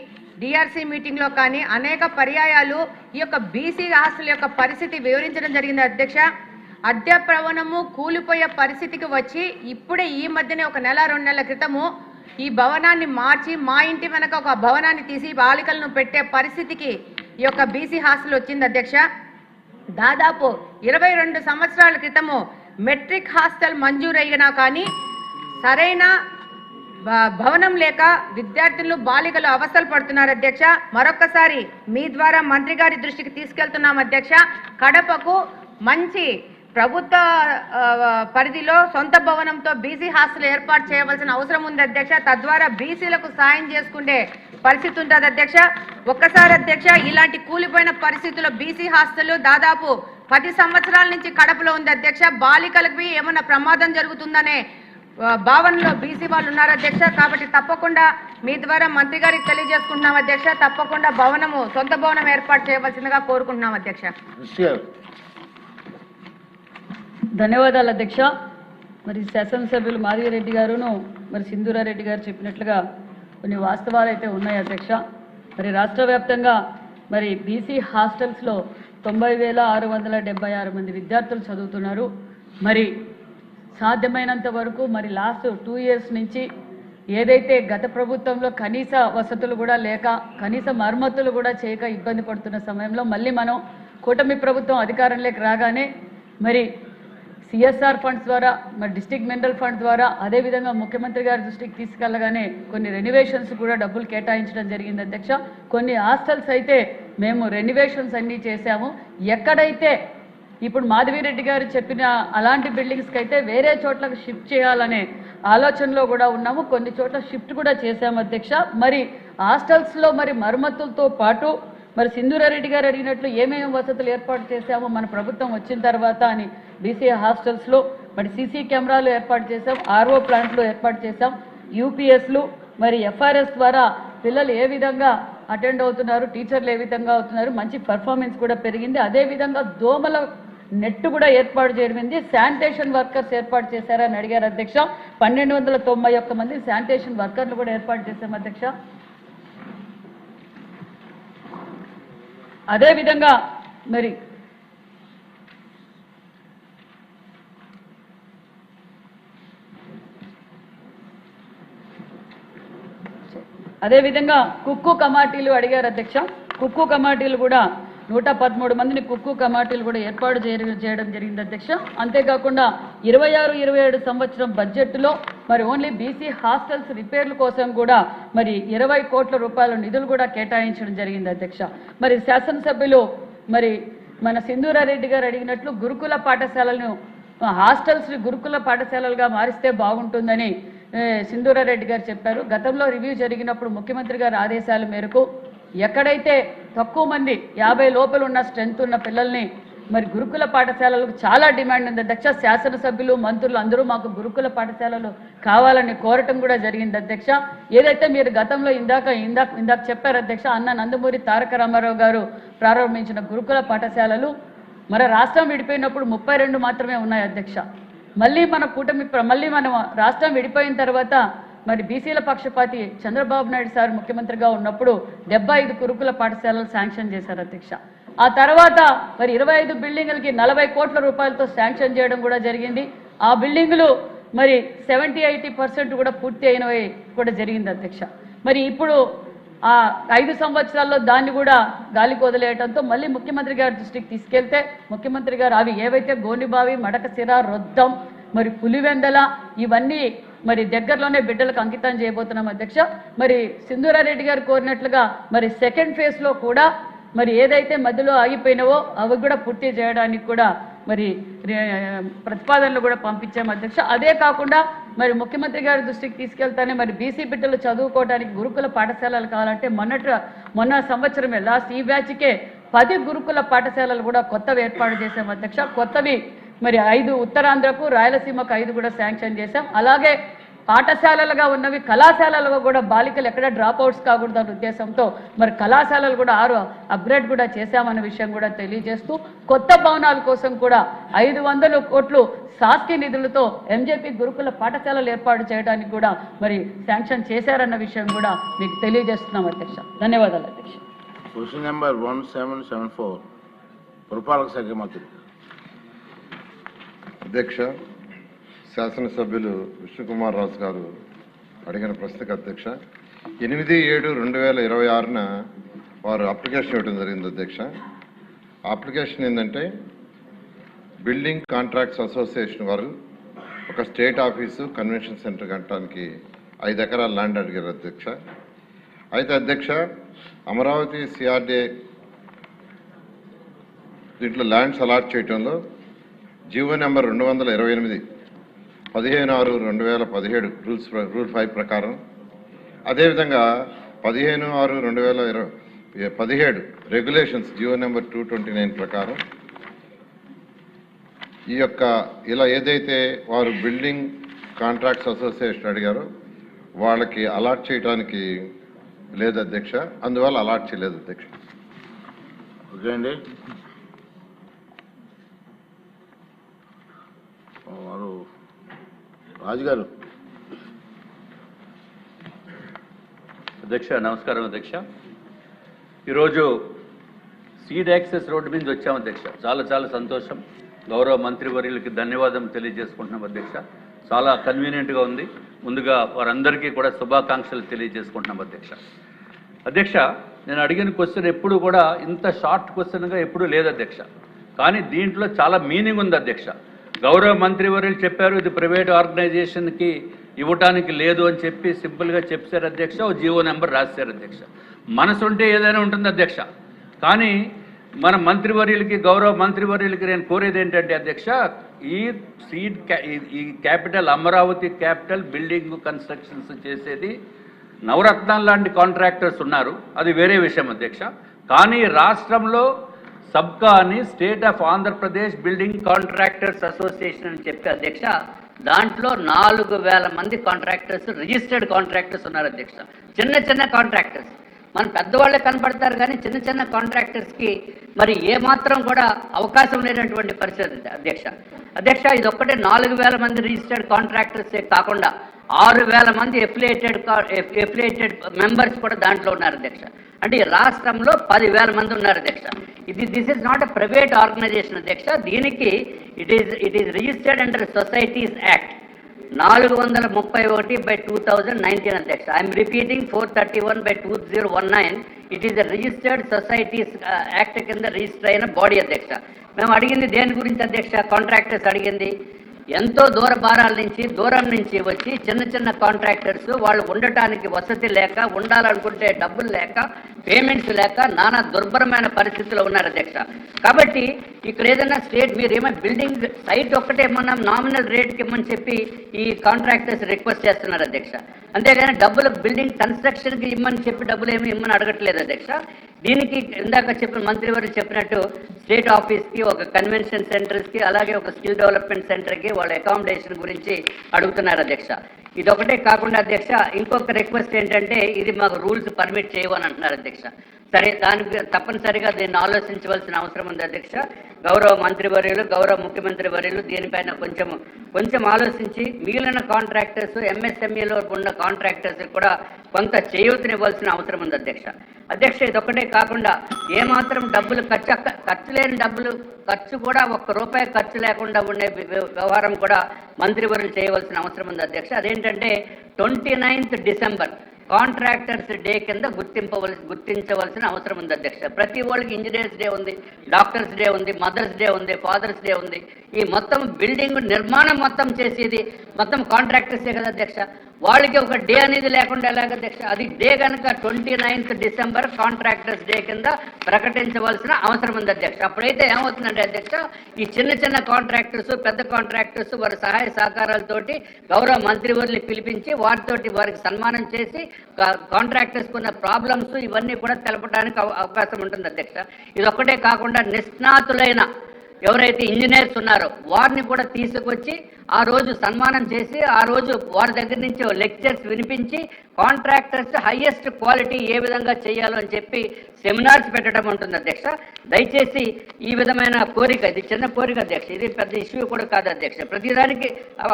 డిఆర్సీ మీటింగ్లో కానీ అనేక పర్యాయాలు ఈ యొక్క బీసీ హాస్టల్ యొక్క పరిస్థితి వివరించడం జరిగింది అధ్యక్ష. అద్దె భవనము కూలిపోయే పరిస్థితికి వచ్చి ఇప్పుడే ఈ మధ్యనే ఒక నెల 2 నెలల క్రితము ఈ భవనాన్ని మార్చి మా ఇంటి వెనక ఒక భవనాన్ని తీసి బాలికలను పెట్టే పరిస్థితికి ఈ యొక్క బీసీ హాస్టల్ వచ్చింది అధ్యక్ష. దాదాపు 22 సంవత్సరాల క్రితము మెట్రిక్ హాస్టల్ మంజూరయ్యినా కానీ సరైన భవనం లేక విద్యార్థులు బాలికలు అవస్థలు పడుతున్నారు అధ్యక్ష. మరొక్కసారి మీ ద్వారా మంత్రి గారి దృష్టికి తీసుకెళ్తున్నాం అధ్యక్ష. కడపకు మంచి ప్రభుత్వ పరిధిలో సొంత భవనంతో బీసీ హాస్టల్ ఏర్పాటు చేయవలసిన అవసరం ఉంది అధ్యక్ష. తద్వారా బీసీలకు సాయం చేసుకునే పరిస్థితి ఉంటుంది అధ్యక్ష. ఒక్కసారి అధ్యక్ష, ఇలాంటి కూలిపోయిన పరిస్థితుల్లో బీసీ హాస్టల్ దాదాపు 10 సంవత్సరాల నుంచి కడపలో ఉంది అధ్యక్ష. బాలికలకి ఏమన్నా ప్రమాదం జరుగుతుందనే భావనలో బీసీ వాళ్ళు ఉన్నారు అధ్యక్ష. కాబట్టి తప్పకుండా మీ ద్వారా మంత్రి గారికి తెలియజేసుకుంటున్నాం అధ్యక్ష. తప్పకుండా భవనము సొంత భవనం ఏర్పాటు చేయవలసిందిగా కోరుకుంటున్నాం అధ్యక్ష. ధన్యవాదాలు అధ్యక్ష. మరి శాసనసభ్యులు మాధవిరెడ్డి గారును మరి సింధూరారెడ్డి గారు చెప్పినట్లుగా కొన్ని వాస్తవాలు అయితే ఉన్నాయి అధ్యక్ష. మరి రాష్ట్ర వ్యాప్తంగా మరి బీసీ హాస్టల్స్లో 90,676 మంది విద్యార్థులు చదువుతున్నారు. మరి సాధ్యమైనంత వరకు మరి లాస్ట్ 2 years నుంచి ఏదైతే గత ప్రభుత్వంలో కనీస వసతులు కూడా లేక కనీస మరమ్మతులు కూడా చేయక ఇబ్బంది పడుతున్న సమయంలో మళ్ళీ మనం కూటమి ప్రభుత్వం అధికారంలోకి రాగానే మరి సిఎస్ఆర్ ఫండ్స్ ద్వారా మరి డిస్ట్రిక్ట్ మినరల్ ఫండ్ ద్వారా అదేవిధంగా ముఖ్యమంత్రి గారి దృష్టికి తీసుకెళ్లగానే కొన్ని రెనోవేషన్స్ కూడా డబ్బులు కేటాయించడం జరిగింది అధ్యక్ష. కొన్ని హాస్టల్స్ అయితే మేము రెనోవేషన్స్ అన్నీ చేశాము. ఎక్కడైతే ఇప్పుడు మాధవిరెడ్డి గారు చెప్పిన అలాంటి బిల్డింగ్స్కి అయితే వేరే చోట్లకు షిఫ్ట్ చేయాలనే ఆలోచనలో కూడా ఉన్నాము. కొన్ని చోట్ల షిఫ్ట్ కూడా చేశాము అధ్యక్ష. మరి హాస్టల్స్లో మరి మరమ్మతులతో పాటు మరి సింధూరారెడ్డి గారు అడిగినట్లు ఏమేమి వసతులు ఏర్పాటు చేశామో మన ప్రభుత్వం వచ్చిన తర్వాత అని బీసీ హాస్టల్స్లో మరి సీసీ కెమెరాలు ఏర్పాటు చేశాం, ఆర్ఓ ప్లాంట్లు ఏర్పాటు చేశాం, యూపీఎస్లు మరి ఎఫ్ఆర్ఎస్ ద్వారా పిల్లలు ఏ విధంగా అటెండ్ అవుతున్నారు, టీచర్లు ఏ విధంగా అవుతున్నారు, మంచి పర్ఫార్మెన్స్ కూడా పెరిగింది. అదేవిధంగా దోమల నెట్ కూడా ఏర్పాటు జరిగింది. శానిటేషన్ వర్కర్స్ ఏర్పాటు చేశారని అడిగారు అధ్యక్ష. 1291 మంది శానిటేషన్ వర్కర్లు కూడా ఏర్పాటు చేశాం అధ్యక్ష. అదేవిధంగా మరి అదేవిధంగా కుక్కు కమాటీలు అడిగారు అధ్యక్ష. కుక్కు కమాటీలు కూడా 113 మందిని కుక్కు కమాటీలు కూడా ఏర్పాటు చేయడం జరిగింది అధ్యక్ష. అంతేకాకుండా 26-27 సంవత్సరం బడ్జెట్లో మరి ఓన్లీ బీసీ హాస్టల్స్ రిపేర్ల కోసం కూడా మరి 20 కోట్ల రూపాయల నిధులు కూడా కేటాయించడం జరిగింది అధ్యక్ష. మరి శాసనసభ్యులు మరి మన సింధూరారెడ్డి గారు అడిగినట్లు గురుకుల పాఠశాలను హాస్టల్స్ గురుకుల పాఠశాలలుగా మారిస్తే బాగుంటుందని సింధూరారెడ్డి గారు చెప్పారు. గతంలో రివ్యూ జరిగినప్పుడు ముఖ్యమంత్రి గారి ఆదేశాల మేరకు ఎక్కడైతే తక్కువ మంది 50 లోపల ఉన్న స్ట్రెంత్ ఉన్న పిల్లల్ని మరి గురుకుల పాఠశాలలకు చాలా డిమాండ్ ఉంది అధ్యక్ష. శాసనసభ్యులు మంత్రులు అందరూ మాకు గురుకుల పాఠశాలలు కావాలని కోరటం కూడా జరిగింది అధ్యక్ష. ఏదైతే మీరు గతంలో ఇందాక చెప్పారు అధ్యక్ష, అన్న నందమూరి తారక రామారావు గారు ప్రారంభించిన గురుకుల పాఠశాలలు మన రాష్ట్రం విడిపోయినప్పుడు 32 మాత్రమే ఉన్నాయి అధ్యక్ష. మళ్ళీ మన రాష్ట్రం విడిపోయిన తర్వాత మరి బీసీల పక్షపాతి చంద్రబాబు నాయుడు సార్ ముఖ్యమంత్రిగా ఉన్నప్పుడు 75 గురుకుల పాఠశాలలు శాంక్షన్ చేశారు అధ్యక్ష. ఆ తర్వాత మరి 25 బిల్డింగులకి 40 కోట్ల రూపాయలతో శాంక్షన్ చేయడం కూడా జరిగింది. ఆ బిల్డింగులు మరి 70-80% కూడా పూర్తి అయినవి కూడా జరిగింది అధ్యక్ష. మరి ఇప్పుడు ఆ 5 సంవత్సరాల్లో దాన్ని కూడా గాలికి వదిలేయడంతో మళ్ళీ ముఖ్యమంత్రి గారి దృష్టికి తీసుకెళ్తే ముఖ్యమంత్రి గారు అవి ఏవైతే గోనిబావి, మడకసిర, రొద్దం, మరి పులివెందల ఇవన్నీ మరి దగ్గరలోనే బిడ్డలకు అంకితం చేయబోతున్నాం అధ్యక్ష. మరి సింధూరారెడ్డి గారు కోరినట్లుగా మరి సెకండ్ ఫేజ్లో కూడా మరి ఏదైతే మధ్యలో ఆగిపోయినావో అవి కూడా పూర్తి చేయడానికి కూడా మరి ప్రతిపాదనలు కూడా పంపించాము అధ్యక్ష. అదే కాకుండా మరి ముఖ్యమంత్రి గారి దృష్టికి తీసుకెళ్తానే మరి బీసీ బిడ్డలు చదువుకోవడానికి గురుకుల పాఠశాలలు కావాలంటే మొన్న సంవత్సరమే లాస్ట్ ఈ బ్యాచ్కే 10 గురుకుల పాఠశాలలు కూడా కొత్తవి ఏర్పాటు చేశాం అధ్యక్ష. కొత్తవి మరి 5 ఉత్తరాంధ్రకు, రాయలసీమకు 5 కూడా శాంక్షన్ చేశాం. అలాగే పాఠశాలలుగా ఉన్నవి కళాశాలలుగా కూడా బాలికలు ఎక్కడ డ్రాప్ అవుట్స్ కాకూడదు అనే ఉద్దేశంతో మరి కళాశాలలు కూడా 6 అప్గ్రేడ్ కూడా చేశామన్న విషయం కూడా తెలియజేస్తూ కొత్త భవనాల కోసం కూడా 500 కోట్లు శాస్త్రీ నిధులతో ఎంజేపీ గురుకుల పాఠశాలలు ఏర్పాటు చేయడానికి కూడా మరి శాంక్షన్ చేశారన్న విషయం కూడా మీకు తెలియజేస్తున్నాం అధ్యక్ష. ధన్యవాదాలు అధ్యక్ష. క్వశ్చన్ నెంబర్ 1774 పురపాలక శాఖ మంత్రి. అధ్యక్ష, శాసనసభ్యులు విష్ణుకుమార్ రాజు గారు అడిగిన ప్రశ్నకు అధ్యక్ష 8/7/2026 వారు అప్లికేషన్ ఇవ్వడం జరిగింది అధ్యక్ష. ఆ అప్లికేషన్ ఏంటంటే బిల్డింగ్ కాంట్రాక్ట్స్ అసోసియేషన్ వారు ఒక స్టేట్ ఆఫీసు కన్వెన్షన్ సెంటర్ కట్టడానికి 5 ఎకరాల ల్యాండ్ అడిగారు అధ్యక్ష. అయితే అధ్యక్ష అమరావతి సిఆర్డీఏ దీంట్లో ల్యాండ్స్ అలాట్ చేయడంలో జీవో నెంబర్ 228 15/6/2017 రూల్ 5 ప్రకారం, అదేవిధంగా 15/6/2017 రెగ్యులేషన్స్ జీవో నెంబర్ 229 ప్రకారం ఈ యొక్క ఇలా ఏదైతే వారు బిల్డింగ్ కాంట్రాక్ట్స్ అసోసియేషన్ అడిగారో వాళ్ళకి అలాట్ చేయడానికి లేదు అధ్యక్ష. అందువల్ల అలాట్ చేయలేదు అధ్యక్ష. ఓకే అండి. రాజుగారు. అధ్యక్ష నమస్కారం అధ్యక్ష. ఈరోజు సీడ్ యాక్సెస్ రోడ్డు మీద వచ్చాం అధ్యక్ష. చాలా సంతోషం. గౌరవ మంత్రివర్యులకి ధన్యవాదం తెలియజేసుకుంటున్నాం అధ్యక్ష. చాలా కన్వీనియంట్గా ఉంది. ముందుగా వారందరికీ కూడా శుభాకాంక్షలు తెలియజేసుకుంటున్నాం అధ్యక్ష. అధ్యక్ష నేను అడిగిన క్వశ్చన్ ఎప్పుడు కూడా ఇంత షార్ట్ క్వశ్చన్గా ఎప్పుడూ లేదు అధ్యక్ష. కానీ దీంట్లో చాలా మీనింగ్ ఉంది అధ్యక్ష. గౌరవ మంత్రివర్యులు చెప్పారు ఇది ప్రైవేట్ ఆర్గనైజేషన్కి ఇవ్వటానికి లేదు అని చెప్పి సింపుల్గా చెప్పారు అధ్యక్ష. ఓ జీవో నెంబర్ రాశారు అధ్యక్ష. మనసు ఉంటే ఏదైనా ఉంటుంది అధ్యక్ష. కానీ మన మంత్రివర్యులకి గౌరవ మంత్రివర్యులకి నేను కోరేది ఏంటంటే అధ్యక్ష ఈ capital Amaravati capital building constructions చేసేది నవరత్నాలు లాంటి కాంట్రాక్టర్స్ ఉన్నారు, అది వేరే విషయం అధ్యక్ష. కానీ రాష్ట్రంలో సబ్కా అని state of Andhra Pradesh building contractors association అని చెప్పి అధ్యక్ష దాంట్లో 4000 మంది కాంట్రాక్టర్స్ రిజిస్టర్డ్ కాంట్రాక్టర్స్ ఉన్నారు అధ్యక్ష. చిన్న కాంట్రాక్టర్స్ మన పెద్దవాళ్ళే కనపడతారు కానీ చిన్న కాంట్రాక్టర్స్కి మరి ఏమాత్రం కూడా అవకాశం లేనటువంటి పరిస్థితి అధ్యక్ష. ఇది ఒక్కటే 4000 మంది రిజిస్టర్డ్ కాంట్రాక్టర్సే కాకుండా 6000 మంది ఎఫిలియేటెడ్ మెంబర్స్ కూడా దాంట్లో ఉన్నారు అధ్యక్ష. అంటే ఈ రాష్ట్రంలో 10,000 మంది ఉన్నారు అధ్యక్ష. This is not a private organization అధ్యక్ష. దీనికి it is registered under societies act 431/2019 అధ్యక్ష. I'm repeating 431/2019. It is a registered societies act కింద రిజిస్టర్ అయిన బాడీ అధ్యక్ష. మేము అడిగింది దేని గురించి అధ్యక్ష? కాంట్రాక్టర్స్ అడిగింది ఎంతో దూరం నుంచి వచ్చి చిన్న కాంట్రాక్టర్స్ వాళ్ళు ఉండటానికి వసతి లేక, ఉండాలనుకుంటే డబ్బులు లేక, పేమెంట్స్ లేక నానా దుర్భరమైన పరిస్థితుల్లో ఉన్నారు అధ్యక్ష. కాబట్టి ఇక్కడ ఏదైనా స్టేట్ మీరు ఏమైనా బిల్డింగ్ సైట్ ఒక్కటే ఏమన్నా నామినల్ రేట్కి ఇమ్మని చెప్పి ఈ కాంట్రాక్టర్స్ రిక్వెస్ట్ చేస్తున్నారు అధ్యక్ష. అంతేగాని డబ్బులు బిల్డింగ్ కన్స్ట్రక్షన్కి ఇమ్మని చెప్పి డబ్బులు ఏమి ఇమ్మని అడగట్లేదు అధ్యక్ష. దీనికి ఇందాక చెప్పిన మంత్రివర్యులు చెప్పినట్టు స్టేట్ ఆఫీస్కి, ఒక కన్వెన్షన్ సెంటర్స్కి, అలాగే ఒక స్కిల్ డెవలప్మెంట్ సెంటర్కి వాళ్ళ అకామిడేషన్ గురించి అడుగుతున్నారు అధ్యక్ష. ఇదొకటే కాకుండా అధ్యక్ష ఇంకొక రిక్వెస్ట్ ఏంటంటే ఇది మాకు రూల్స్ పర్మిట్ చేయవని అంటున్నారు అధ్యక్ష. సరే, దానికి తప్పనిసరిగా దీన్ని ఆలోచించవలసిన అవసరం ఉంది అధ్యక్ష. గౌరవ మంత్రివర్యులు, గౌరవ ముఖ్యమంత్రి వర్యులు దీనిపైన కొంచెం ఆలోచించి మిగిలిన కాంట్రాక్టర్స్, ఎంఎస్ఎంఈలో ఉన్న కాంట్రాక్టర్స్ కూడా కొంత చేయూతనివ్వాల్సిన అవసరం ఉంది అధ్యక్ష. అధ్యక్ష ఇదొక్కటే కాకుండా ఏమాత్రం డబ్బులు ఖర్చు లేని డబ్బులు ఖర్చు కూడా ₹1 ఖర్చు లేకుండా ఉండే వ్యవహారం కూడా మంత్రివర్యులు చేయవలసిన అవసరం ఉంది అధ్యక్ష. అదేంటంటే 29th డిసెంబర్ కాంట్రాక్టర్స్ డే కింద గుర్తించవలసిన అవసరం ఉంది అధ్యక్ష. ప్రతి వాళ్ళకి ఇంజనీర్స్ డే ఉంది, డాక్టర్స్ డే ఉంది, మదర్స్ డే ఉంది, ఫాదర్స్ డే ఉంది. ఈ మొత్తం బిల్డింగ్ నిర్మాణం మొత్తం చేసేది మొత్తం కాంట్రాక్టర్సే కదా అధ్యక్ష. వాళ్ళకి ఒక డే అనేది లేకుండా ఎలాగ అధ్యక్ష? అది డే కనుక 29th డిసెంబర్ కాంట్రాక్టర్స్ డే కింద ప్రకటించవలసిన అవసరం ఉంది అధ్యక్ష. అప్పుడైతే ఏమవుతుందంటే అధ్యక్ష, ఈ చిన్న కాంట్రాక్టర్స్, పెద్ద కాంట్రాక్టర్స్ వారి సహాయ సహకారాలతోటి గౌరవ మంత్రివర్యులు పిలిపించి వారికి సన్మానం చేసి కాంట్రాక్టర్స్ ఉన్న ప్రాబ్లమ్స్ ఇవన్నీ కూడా తెలపడానికి అవకాశం ఉంటుంది అధ్యక్ష. ఇదొక్కటే కాకుండా నిష్ణాతులైన ఎవరైతే ఇంజనీర్స్ ఉన్నారో వారిని కూడా తీసుకొచ్చి ఆ రోజు సన్మానం చేసి ఆ రోజు వారి దగ్గర నుంచి లెక్చర్స్ వినిపించి కాంట్రాక్టర్స్ హైయెస్ట్ క్వాలిటీ ఏ విధంగా చేయాలో అని చెప్పి సెమినార్స్ పెట్టడం ఉంటుంది అధ్యక్ష. దయచేసి ఈ విధమైన కోరిక, ఇది చిన్న కోరిక అధ్యక్ష, ఇది పెద్ద ఇష్యూ కూడా కాదు అధ్యక్ష. ప్రతిదానికి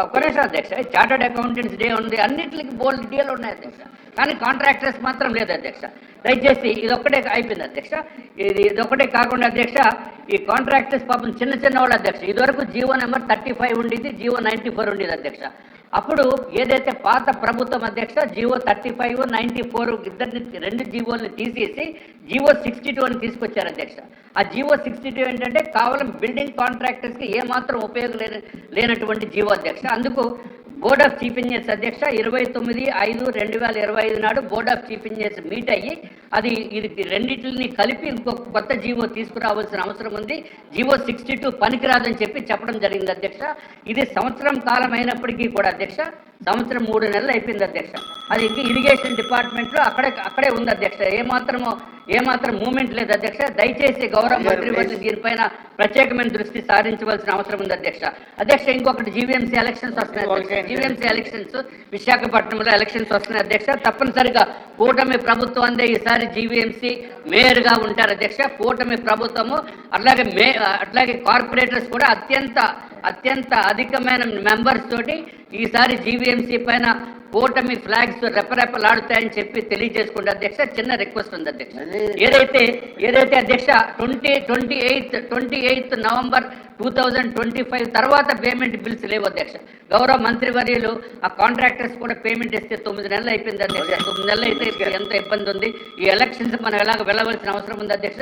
ఒక నిమిషం అధ్యక్ష, చార్టర్డ్ అకౌంటెంట్స్ డే ఉంది, అన్నింటికి బోల్డ్ డీలు ఉన్నాయి అధ్యక్ష, కానీ కాంట్రాక్టర్స్ మాత్రం లేదు అధ్యక్ష. దయచేసి ఇదొక్కటే అయిపోయింది అధ్యక్ష. ఇదొక్కటే కాకుండా అధ్యక్ష ఈ కాంట్రాక్టర్స్ పాపం చిన్న వాళ్ళు అధ్యక్ష. ఇదివరకు జీవో నెంబర్ 35 ఉండేది, జీవో 94 ఉండేది అధ్యక్ష. అప్పుడు ఏదైతే పాత ప్రభుత్వం అధ్యక్ష జీవో 35, 94 ఇద్దరిని 2 జీవోల్ని తీసేసి జీవో 62 అని తీసుకొచ్చారు అధ్యక్ష. ఆ జీవో 62 ఏంటంటే కేవలం బిల్డింగ్ కాంట్రాక్టర్స్కి ఏమాత్రం ఉపయోగం లేనటువంటి జీవో అధ్యక్ష. అందుకు బోర్డ్ ఆఫ్ చీఫ్ ఇంజనీర్స్ అధ్యక్ష 29/5/2025 నాడు board of chief engineers meet అయ్యి ఇది రెండింటిని కలిపి ఇంకొక కొత్త జీవో తీసుకురావాల్సిన అవసరం ఉంది, జీవో 62 పనికిరాదని చెప్పడం జరిగింది అధ్యక్ష. ఇది సంవత్సరం కాలం అయినప్పటికీ కూడా అధ్యక్ష, సంవత్సరం 3 నెలలు అయిపోయింది అధ్యక్ష. అది ఇంకా ఇరిగేషన్ డిపార్ట్మెంట్లో అక్కడే ఉంది అధ్యక్ష. ఏమాత్రం మూమెంట్ లేదు అధ్యక్ష. దయచేసి గౌరవ మంత్రివర్యులు దీనిపైన ప్రత్యేకమైన దృష్టి సారించవలసిన అవసరం ఉంది అధ్యక్ష. అధ్యక్ష ఇంకొకటి జీవీఎంసీ ఎలక్షన్స్ వస్తున్నాయి. జీవీఎంసీ ఎలక్షన్స్ విశాఖపట్నంలో ఎలక్షన్స్ వస్తున్నాయి అధ్యక్ష. తప్పనిసరిగా కూటమి ప్రభుత్వం అందే ఈసారి జీవీఎంసీ మేయర్గా ఉంటారు అధ్యక్ష. కూటమి ప్రభుత్వము అట్లాగే కార్పొరేటర్స్ కూడా అత్యంత అధికమైన మెంబర్స్ తోటి ఈసారి జీవీఎంసీ పైన కూటమి ఫ్లాగ్స్ రెపరెపలాడుతాయని చెప్పి తెలియజేసుకుంటే అధ్యక్ష చిన్న రిక్వెస్ట్ ఉంది అధ్యక్ష. ఏదైతే అధ్యక్ష 28th నవంబర్ 2025 తర్వాత పేమెంట్ బిల్స్ లేవు అధ్యక్ష. గౌరవ మంత్రివర్యులు ఆ కాంట్రాక్టర్స్ కూడా పేమెంట్ ఇస్తే 9 నెలలు అయిపోయింది అధ్యక్ష. 9 నెలలు అయితే ఎంత ఇబ్బంది ఉంది. ఈ ఎలక్షన్స్ మనం ఎలాగ వెళ్ళవలసిన అవసరం ఉంది అధ్యక్ష.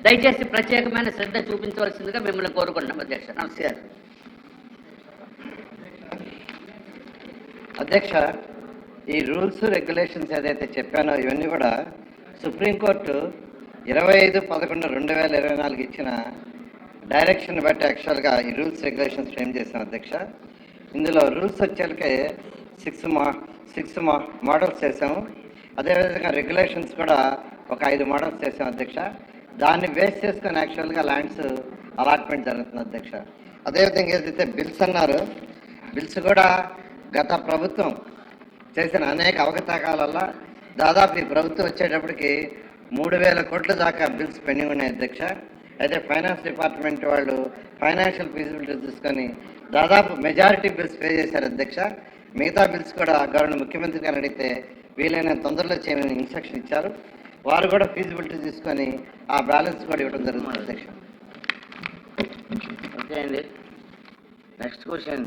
దయచేసి ప్రత్యేకమైన శ్రద్ధ చూపించవలసిందిగా మిమ్మల్ని కోరుకుంటున్నాం అధ్యక్ష. నమస్కారం అధ్యక్ష. ఈ రూల్స్ రెగ్యులేషన్స్ ఏదైతే చెప్పానో ఇవన్నీ కూడా సుప్రీంకోర్టు 25/11/2024 ఇచ్చిన డైరెక్షన్ బట్టి యాక్చువల్గా ఈ రూల్స్ రెగ్యులేషన్స్ ఫ్రేమ్ చేశాం అధ్యక్ష. ఇందులో రూల్స్ వచ్చేసరికి 6 మోడల్స్ చేసాము. అదేవిధంగా రెగ్యులేషన్స్ కూడా ఒక 5 మోడల్స్ చేసాం అధ్యక్ష. దాన్ని బేస్ చేసుకొని యాక్చువల్గా ల్యాండ్స్ అలాట్మెంట్ జరుగుతుంది అధ్యక్ష. అదేవిధంగా ఏదైతే బిల్స్ అన్నారు, బిల్స్ కూడా గత ప్రభుత్వం చేసిన అనేక అవకతవకల వల్ల దాదాపు ఈ ప్రభుత్వం వచ్చేటప్పటికి 3,000 కోట్ల దాకా బిల్స్ పెండింగ్ ఉన్నాయి అధ్యక్ష. అయితే ఫైనాన్స్ డిపార్ట్మెంట్ వాళ్ళు ఫైనాన్షియల్ ఫీజిబిలిటీ తీసుకొని దాదాపు మెజారిటీ బిల్స్ పే చేశారు అధ్యక్ష. మిగతా బిల్స్ కూడా గవర్నర్ ముఖ్యమంత్రి గారు అడిగితే వీలైన తొందరలో చేయమని ఇన్స్ట్రక్షన్ ఇచ్చారు. వారు కూడా ఫీజిబిలిటీ తీసుకొని ఆ బ్యాలెన్స్ కూడా ఇవ్వడం జరుగుతుంది అధ్యక్ష. ఓకే అండి. నెక్స్ట్ క్వశ్చన్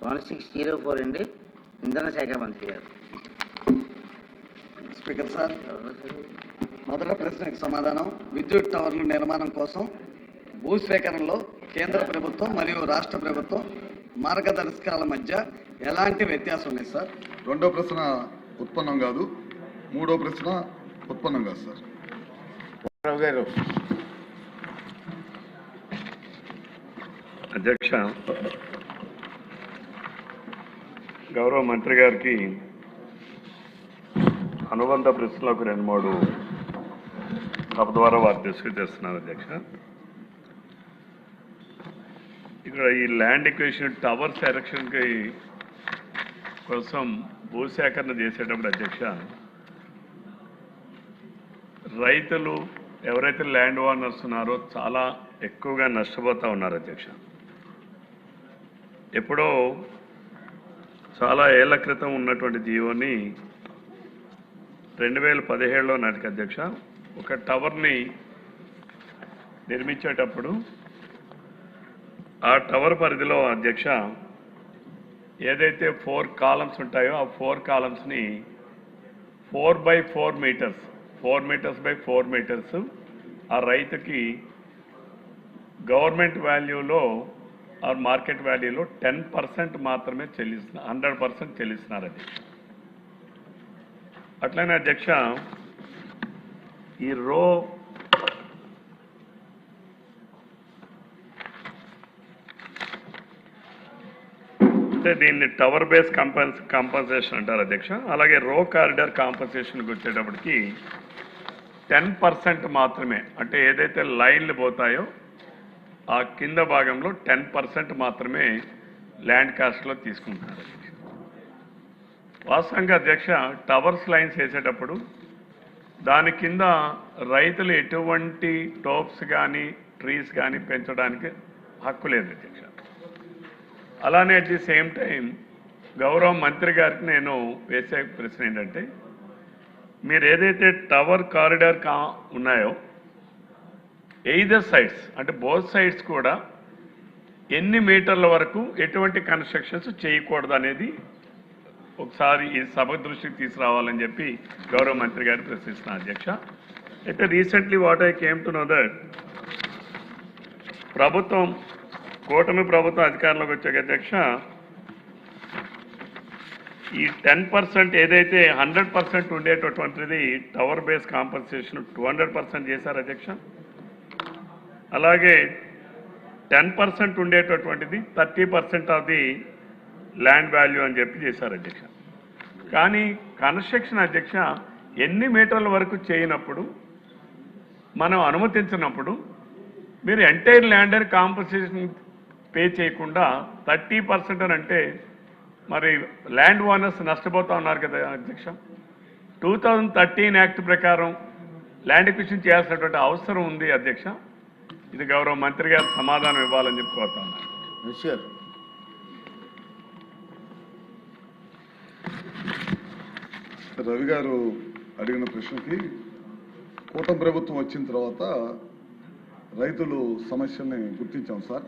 1604 అండి, ఇంధన శాఖ మంత్రి గారు. స్పీకర్ సార్, మొదటి ప్రశ్నకు సమాధానం. విద్యుత్ టవర్ల నిర్మాణం కోసం భూసేకరణలో కేంద్ర ప్రభుత్వం మరియు రాష్ట్ర ప్రభుత్వం మార్గదర్శకాల మధ్య ఎలాంటి వ్యత్యాసం లేదు సార్? రెండో ప్రశ్న ఉత్పన్నం కాదు, మూడో ప్రశ్న ఉత్పన్నం కాదు సార్. గారు అధ్యక్ష, గౌరవ మంత్రి గారికి అనుబంధ ప్రశ్నలకు 2-3 సభ ద్వారా వారు డిస్కస్ చేస్తున్నారు అధ్యక్ష. ఇక్కడ ఈ ల్యాండ్ ఎక్విజిషన్ టవర్స్ ఎరెక్షన్కి కోసం భూసేకరణ చేసేటప్పుడు అధ్యక్ష, రైతులు ఎవరైతే ల్యాండ్ ఓనర్స్ ఉన్నారో చాలా ఎక్కువగా నష్టపోతూ ఉన్నారు అధ్యక్ష. ఎప్పుడో చాలా ఏళ్ల క్రితం ఉన్నటువంటి జీవోని 2017లో నాటికి అధ్యక్ష ఒక టవర్ని నిర్మించేటప్పుడు ఆ టవర్ పరిధిలో అధ్యక్ష ఏదైతే 4 కాలమ్స్ ఉంటాయో ఆ 4 కాలమ్స్ని 4x4 metres 4 metres by 4 metres ఆ రైతుకి గవర్నమెంట్ వాల్యూలో ఆ మార్కెట్ వాల్యూలో 10% మాత్రమే చెల్లిస్తున్నారు, 100% చెల్లిస్తున్నారు అధ్యక్ష. అట్లనే అధ్యక్ష ఈ అంటే దీన్ని టవర్ బేస్ కాంపన్సేషన్ అంటారు అధ్యక్ష. అలాగే రో కారిడార్ కాంపన్సేషన్కి వచ్చేటప్పటికి 10% మాత్రమే, అంటే ఏదైతే లైన్లు పోతాయో ఆ కింద భాగంలో 10% మాత్రమే ల్యాండ్ కాస్ట్లో తీసుకుంటున్నారు అధ్యక్ష. వాస్తవంగా అధ్యక్ష టవర్స్ లైన్స్ వేసేటప్పుడు దాని కింద రైతులు ఎటువంటి టోప్స్ కానీ ట్రీస్ కానీ పెంచడానికి హక్కు లేదు అధ్యక్ష. అలానే అట్ ది సేమ్ టైం గౌరవ మంత్రి గారికి నేను వేసే ప్రశ్న ఏంటంటే, మీరు ఏదైతే టవర్ కారిడార్ ఉన్నాయో ఎయిదర్ సైడ్స్ అంటే బోత్ సైడ్స్ కూడా ఎన్ని మీటర్ల వరకు ఎటువంటి కన్స్ట్రక్షన్స్ చేయకూడదు అనేది ఒకసారి ఈ సభ దృష్టికి తీసుకురావాలని చెప్పి గౌరవ మంత్రి గారు ప్రశ్నిస్తున్నారు అధ్యక్ష. అయితే recently what I came to know that ప్రభుత్వం కూటమి ప్రభుత్వం అధికారంలోకి వచ్చాక అధ్యక్ష ఈ 10% ఏదైతే 100% ఉండేటటువంటిది టవర్ బేస్ కాంపన్సేషన్ 200% చేశారు అధ్యక్ష. అలాగే 10% ఉండేటటువంటిది 30% ఆఫ్ ది ల్యాండ్ వాల్యూ అని చెప్పి చేశారు అధ్యక్ష. కానీ కన్స్ట్రక్షన్ అధ్యక్ష ఎన్ని మీటర్ల వరకు చేయనప్పుడు మనం అనుమతించినప్పుడు మీరు ఎంటైర్ ల్యాండ్ కాంపన్సేషన్ పే చేయకుండా 30% అని అంటే మరి ల్యాండ్ ఓనర్స్ నష్టపోతూ ఉన్నారు కదా అధ్యక్ష. 2013 యాక్ట్ ప్రకారం ల్యాండ్ ఎక్విజిషన్ చేయాల్సినటువంటి అవసరం ఉంది అధ్యక్ష. ఇది గౌరవ మంత్రి గారు సమాధానం ఇవ్వాలని చెప్పి కోరుతా ఉన్నారు. రవి గారు అడిగిన ప్రశ్నకి కూటమి ప్రభుత్వం వచ్చిన తర్వాత రైతులు సమస్యల్ని గుర్తించాం సార్.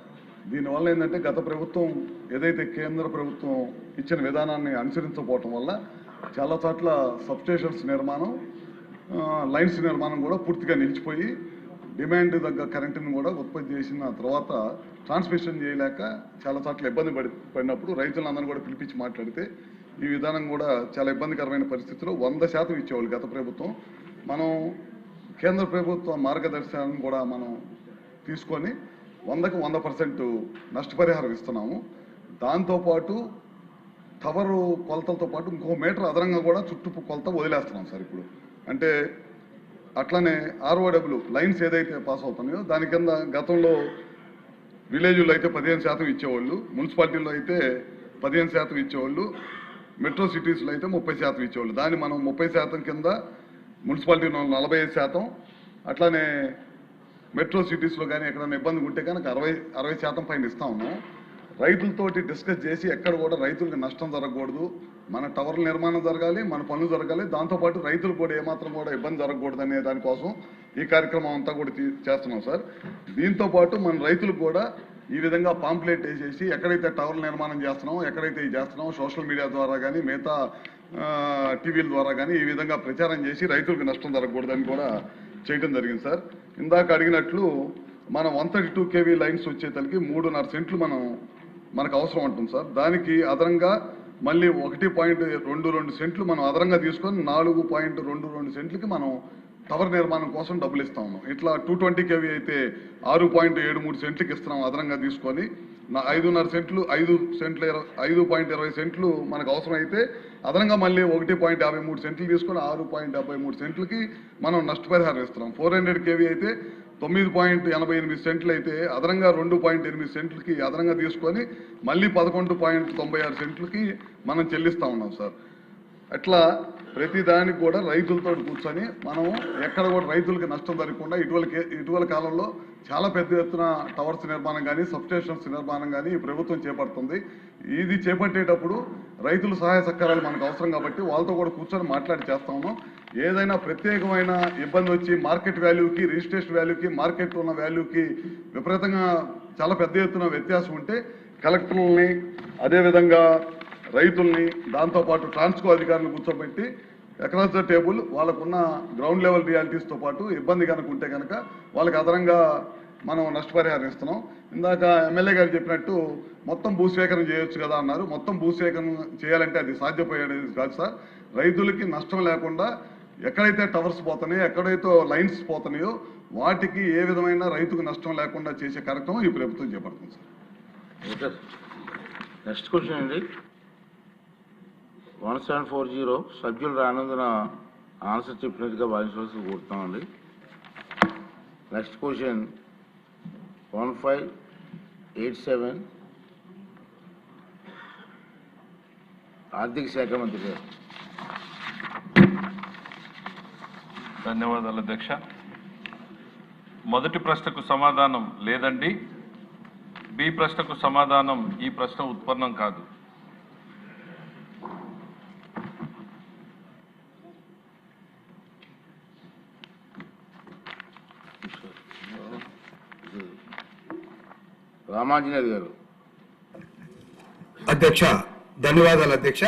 దీనివల్ల ఏంటంటే గత ప్రభుత్వం ఏదైతే కేంద్ర ప్రభుత్వం ఇచ్చిన విధానాన్ని అనుసరించకపోవటం వల్ల చాలా చోట్ల సబ్స్టేషన్స్ నిర్మాణం, లైన్స్ నిర్మాణం కూడా పూర్తిగా నిలిచిపోయి డిమాండ్ తగ్గ కరెంటును కూడా ఉత్పత్తి చేసిన తర్వాత ట్రాన్స్మిషన్ చేయలేక చాలా చోట్ల ఇబ్బంది పడినప్పుడు రైతులందరూ కూడా పిలిపించి మాట్లాడితే ఈ విధానం కూడా చాలా ఇబ్బందికరమైన పరిస్థితిలో 100% ఇచ్చేవాళ్ళు గత ప్రభుత్వం. మనం కేంద్ర ప్రభుత్వ మార్గదర్శకాలను కూడా మనం తీసుకొని 100కి 100% నష్టపరిహారం ఇస్తున్నాము. దాంతోపాటు టవరు కొలతలతో పాటు ఇంకో మీటర్ అదనంగా కూడా చుట్టూ కొలత వదిలేస్తున్నాం సార్ ఇప్పుడు. అంటే అట్లనే ROW లైన్స్ ఏదైతే పాస్ అవుతున్నాయో దాని కింద గతంలో విలేజ్లో అయితే 15% ఇచ్చేవాళ్ళు, మున్సిపాలిటీలో అయితే 15% ఇచ్చేవాళ్ళు, మెట్రో సిటీస్లో అయితే 30% ఇచ్చేవాళ్ళు. దాన్ని మనం 30% కింద మున్సిపాలిటీలో 45%, అట్లానే మెట్రో సిటీస్లో కానీ ఎక్కడైనా ఇబ్బంది ఉంటే కనుక 60% పైన ఇస్తా ఉన్నాం. రైతులతోటి డిస్కస్ చేసి ఎక్కడ కూడా రైతులకు నష్టం జరగకూడదు, మన టవర్ల నిర్మాణం జరగాలి, మన పనులు జరగాలి, దాంతోపాటు రైతులకు కూడా ఏమాత్రం కూడా ఇబ్బంది జరగకూడదు అనే దానికోసం ఈ కార్యక్రమం అంతా కూడా చేస్తున్నాం సార్. దీంతోపాటు మన రైతులకు కూడా ఈ విధంగా పాంప్లెట్ వేసేసి ఎక్కడైతే టవర్ల నిర్మాణం చేస్తున్నామో, ఎక్కడైతే ఇది చేస్తున్నామో సోషల్ మీడియా ద్వారా కానీ మిగతా టీవీల ద్వారా కానీ ఈ విధంగా ప్రచారం చేసి రైతులకు నష్టం జరగకూడదని కూడా చేయడం జరిగింది సార్. ఇందాక అడిగినట్లు మనం 132 kV లైన్స్ వచ్చేతలకి 3.5 సెంట్లు మనకు అవసరం ఉంటుంది సార్. దానికి అదనంగా మళ్ళీ 1.22 సెంట్లు మనం అదనంగా తీసుకొని 4.22 సెంట్లకి మనం టవర్ నిర్మాణం కోసం డబ్బులు ఇస్తా ఉన్నాం. ఇట్లా 220 kV అయితే 6.73 సెంట్లకి ఇస్తున్నాం అదనంగా తీసుకొని. 5.5 సెంట్లు 5.20 సెంట్లు మనకు అవసరమైతే అదనంగా మళ్ళీ 1.53 సెంట్లు తీసుకొని 6.73 సెంట్లకి మనం నష్టపరిహారం ఇస్తున్నాం. 400 kV అయితే 9.88 సెంట్లు అయితే అదనంగా 2.8 సెంట్లకి అదనంగా తీసుకొని మళ్ళీ 11.96 సెంట్లకి మనం చెల్లిస్తూ ఉన్నాం సార్. అట్లా ప్రతి దానికి కూడా రైతులతో కూర్చొని మనం ఎక్కడ కూడా రైతులకి నష్టం జరగకుండా ఇటీవల కాలంలో చాలా పెద్ద ఎత్తున టవర్స్ నిర్మాణం కానీ సబ్స్టేషన్స్ నిర్మాణం కానీ ఈ ప్రభుత్వం చేపడుతుంది. ఇది చేపట్టేటప్పుడు రైతుల సహాయ సహకారాలు మనకు అవసరం కాబట్టి వాళ్ళతో కూడా కూర్చొని మాట్లాడి చేస్తా ఉన్నాం. ఏదైనా ప్రత్యేకమైన ఇబ్బంది వచ్చి మార్కెట్ వాల్యూకి రిజిస్ట్రేషన్ వాల్యూకి మార్కెట్ ఉన్న వాల్యూకి విపరీతంగా చాలా పెద్ద ఎత్తున వ్యత్యాసం ఉంటే కలెక్టర్లని అదేవిధంగా రైతుల్ని దాంతోపాటు ట్రాన్స్కో అధికారులను కూర్చోబెట్టి అక్రాస్ ద టేబుల్ వాళ్ళకున్న గ్రౌండ్ లెవెల్ రియాలిటీస్తో పాటు ఇబ్బంది కనుక ఉంటే కనుక వాళ్ళకి అదనంగా మనం నష్టపరిహారం ఇస్తున్నాం. ఇందాక ఎమ్మెల్యే గారు చెప్పినట్టు మొత్తం భూసేకరణ చేయొచ్చు కదా అన్నారు. మొత్తం భూసేకరణ చేయాలంటే అది సాధ్యపడేది కాదు సార్. రైతులకి నష్టం లేకుండా ఎక్కడైతే టవర్స్ పోతున్నాయో ఎక్కడైతే లైన్స్ పోతున్నాయో వాటికి ఏ విధమైన రైతుకు నష్టం లేకుండా చేసే కార్యక్రమం ఈ ప్రభుత్వం చేపడుతుంది సార్. నెక్స్ట్ క్వశ్చన్ అండి. 1740 సభ్యులు రానందున ఆన్సర్ చెప్పినట్టుగా భావించవలసి కోరుతామండి. నెక్స్ట్ క్వశ్చన్ 1587 ఆర్థిక శాఖ మంత్రి గారు. ధన్యవాదాలు అధ్యక్ష. మొదటి ప్రశ్నకు సమాధానం లేదండి. బి ప్రశ్నకు సమాధానం ఈ ప్రశ్న ఉత్పన్నం కాదు. రామాంజనేయులు గారు. అధ్యక్ష ధన్యవాదాలు అధ్యక్ష.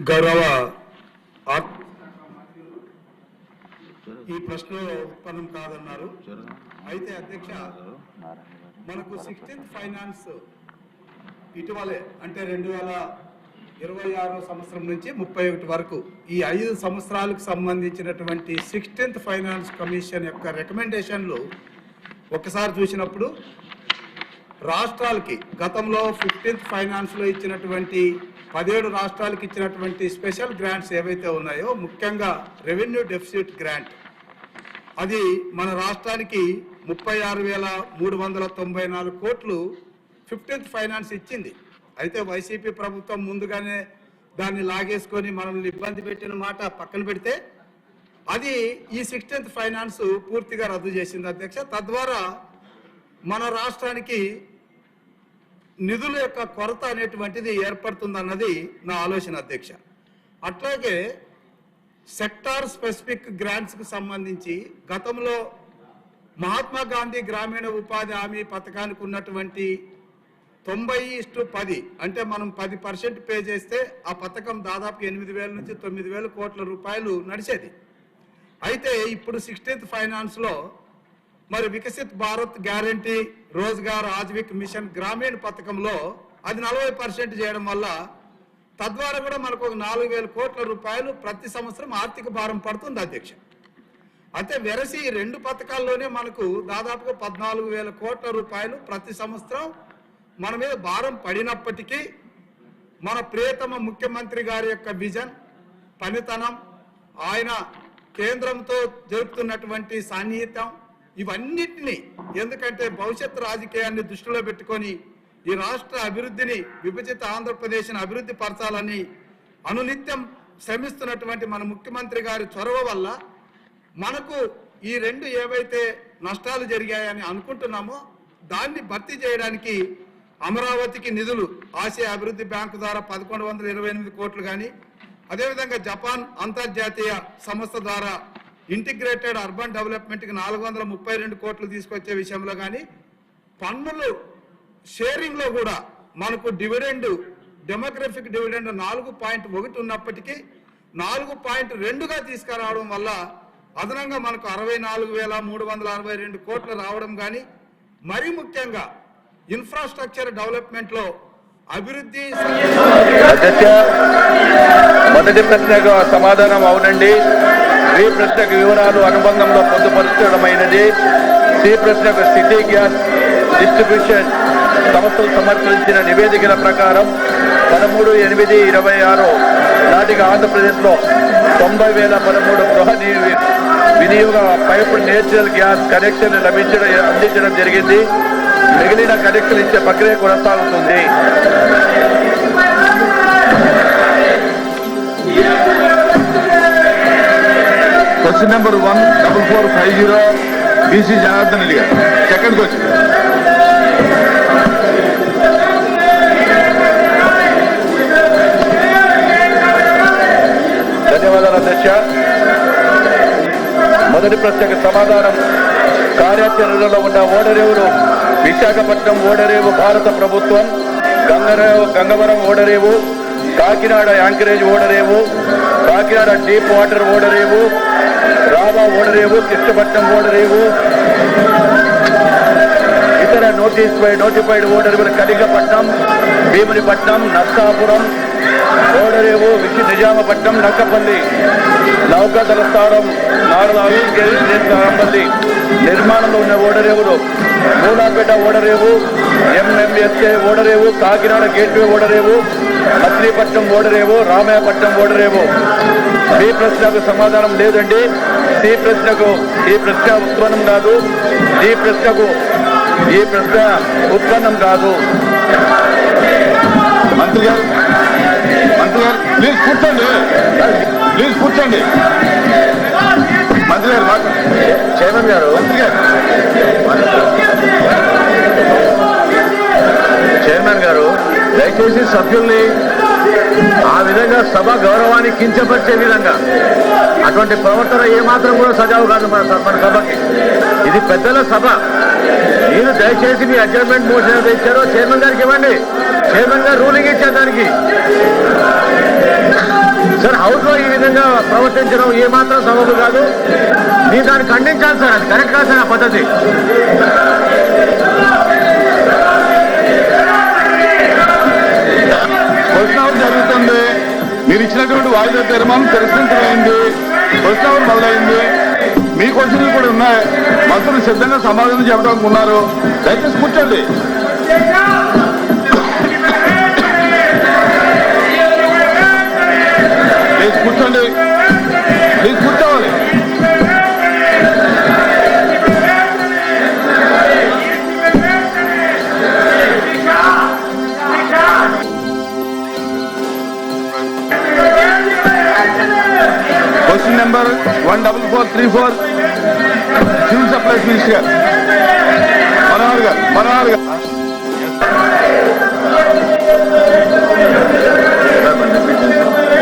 గౌరవ ఈ ప్రశ్న ఉత్పన్నం కాదన్నారు. అయితే అధ్యక్ష మనకు 16th ఫైనాన్స్ ఇటీవలే అంటే 2026 సంవత్సరం నుంచి 31 వరకు ఈ 5 సంవత్సరాలకు సంబంధించినటువంటి 16th ఫైనాన్స్ కమిషన్ యొక్క రికమెండేషన్లు ఒకసారి చూసినప్పుడు రాష్ట్రాలకి గతంలో 15th ఫైనాన్స్లో ఇచ్చినటువంటి 17 రాష్ట్రాలకు ఇచ్చినటువంటి స్పెషల్ గ్రాంట్స్ ఏవైతే ఉన్నాయో ముఖ్యంగా రెవెన్యూ డెఫిసిట్ గ్రాంట్ అది మన రాష్ట్రానికి 36,394 కోట్లు 15th ఫైనాన్స్ ఇచ్చింది. అయితే వైసీపీ ప్రభుత్వం ముందుగానే దాన్ని లాగేసుకొని మనల్ని ఇబ్బంది పెట్టిన మాట పక్కన పెడితే అది ఈ 16th ఫైనాన్స్ పూర్తిగా రద్దు చేసింది అధ్యక్ష. తద్వారా మన రాష్ట్రానికి నిధుల యొక్క కొరత అనేటువంటిది ఏర్పడుతుందన్నది నా ఆలోచన అధ్యక్ష. అట్లాగే సెక్టార్ స్పెసిఫిక్ గ్రాంట్స్కి సంబంధించి గతంలో మహాత్మా గాంధీ గ్రామీణ ఉపాధి హామీ పథకానికి ఉన్నటువంటి 90:10 అంటే మనం 10% పే చేస్తే ఆ పథకం దాదాపు 8,000 నుంచి 9,000 కోట్ల రూపాయలు నడిచేది. అయితే ఇప్పుడు 16th ఫైనాన్స్లో మరి వికసిత్ భారత్ గ్యారంటీ రోజ్గార్ ఆజీవిక్ మిషన్ గ్రామీణ పథకంలో అది 40% చేయడం వల్ల తద్వారా కూడా మనకు ఒక 4,000 కోట్ల రూపాయలు ప్రతి సంవత్సరం ఆర్థిక భారం పడుతుంది అధ్యక్ష. అయితే వెరసి 2 పథకాల్లోనే మనకు దాదాపుగా 14,000 కోట్ల రూపాయలు ప్రతి సంవత్సరం మన మీద భారం పడినప్పటికీ మన ప్రియతమ ముఖ్యమంత్రి గారి యొక్క విజన్ పనితనం ఆయన కేంద్రంతో జరుపుతున్నటువంటి సాన్నిహిత్యం ఇవన్నిటినీ ఎందుకంటే భవిష్యత్ రాజకీయాన్ని దృష్టిలో పెట్టుకొని ఈ రాష్ట్ర అభివృద్ధిని విభజిత ఆంధ్రప్రదేశ్ని అభివృద్ధి పరచాలని అనునిత్యం శ్రమిస్తున్నటువంటి మన ముఖ్యమంత్రి గారి చొరవ వల్ల మనకు ఈ 2 ఏవైతే నష్టాలు జరిగాయని అనుకుంటున్నామో దాన్ని భర్తీ చేయడానికి అమరావతికి నిధులు ఆసియా అభివృద్ధి బ్యాంకు ద్వారా 1,128 కోట్లు కానీ అదేవిధంగా జపాన్ అంతర్జాతీయ సంస్థ ద్వారా ఇంటిగ్రేటెడ్ అర్బన్ డెవలప్మెంట్కి 432 కోట్లు తీసుకొచ్చే విషయంలో కానీ పన్నులు షేరింగ్లో కూడా మనకు డివిడెండ్ డెమోగ్రఫిక్ డివిడెండ్ 4.1 ఉన్నప్పటికీ 4.2గా తీసుకురావడం వల్ల అదనంగా మనకు 64,362 కోట్లు రావడం కానీ మరీ ముఖ్యంగా ఇన్ఫ్రాస్ట్రక్చర్ డెవలప్మెంట్లో అభివృద్ధి. మొదటి ప్రశ్నకు సమాధానం అవునండి. బి ప్రశ్నకు వివరాలు అనుబంధంలో పొందుపరచడమైనది. సి ప్రశ్నకు సిటీ గ్యాస్ డిస్ట్రిబ్యూషన్ సంస్థలు సమర్పించిన నివేదికల ప్రకారం 13/8/26 నాటికి ఆంధ్రప్రదేశ్లో 90,013 గృహ వినియోగ పైపు నేచురల్ గ్యాస్ కనెక్షన్లు అందించడం జరిగింది. మిగిలిన కనెక్షన్లు ఇచ్చే ప్రక్రియ కొనసాగుతుంది. Question number 14450 BC Janardhan Reddy garu. Second question. ధన్యవాదాలు అధ్యక్ష. మొదటి ప్రశ్నకు సమాధానం. కార్యాచరణలో ఉన్న ఓడరేవులు విశాఖపట్నం ఓడరేవు భారత ప్రభుత్వం, గంగవరం ఓడరేవు, కాకినాడ యాంకరేజ్ ఓడరేవు, కాకినాడ డీప్ వాటర్ ఓడరేవు, రావా ఓడరేవు, కృష్ణపట్నం ఓడరేవు, ఇతర నోటిఫైడ్ ఓడరేవులు కళింగపట్నం, భీమునిపట్నం, నర్సాపురం ఓడరేవు, నిజామపట్నం, నక్కపల్లి, నౌకాదళ స్థానం, నారాయణపల్లి నిర్మాణంలో ఉన్న ఓడరేవులు మూలాపేట ఓడరేవు, ఎంఎంఎస్కే ఓడరేవు, కాకినాడ గేట్వే ఓడరేవు, మచిలీపట్నం ఓడరేవు, రామాయపట్నం ఓడరేవు. బి ప్రశ్నకు సమాధానం లేదండి. ఈ ప్రశ్న ఉత్పన్నం కాదు. ఈ ప్రశ్న ఉత్పన్నం కాదు. మంత్రి గారు ప్లీజ్ కూర్చోండి. మంత్రి గారు చైర్మన్ గారు దయచేసి సభ్యుల్ని ఆ విధంగా సభ గౌరవాన్ని కించపరిచే విధంగా అటువంటి ప్రవర్తన ఏమాత్రం కూడా సజావు కాదు మన సభకి. ఇది పెద్దల సభ. మీరు దయచేసి మీ అడ్జర్మెంట్ మోషన్ ఏదైతే ఇచ్చారో చైర్మన్ గారికి ఇవ్వండి. చైర్మన్ గారు రూలింగ్ ఇచ్చారు దానికి. సార్, హౌస్ లో ఈ విధంగా ప్రవర్తించడం ఏమాత్రం సబబు కాదు. మీరు దాన్ని ఖండించాలి సార్. అది కరెక్ట్ కాదు సార్ ఆ పద్ధతి. క్వశ్చన్ అవర్ జరుగుతుంది. మీరు ఇచ్చినటువంటి వాయిదా తీర్మానం తిరస్కరించమైంది. క్వశ్చన్ అవర్ మొదలైంది. మీ క్వశ్చన్లు కూడా ఉన్నాయి. మంత్రులు సిద్ధంగా సమాధానం చెప్పడానికి ఉన్నారు. దయచేసి కూర్చోండి. ప్లీజ్ కూర్చోండి. ప్లీజ్ కూర్చోవాలి. Question number 14434 civil supplies minister గారు మనోహర్ గారు.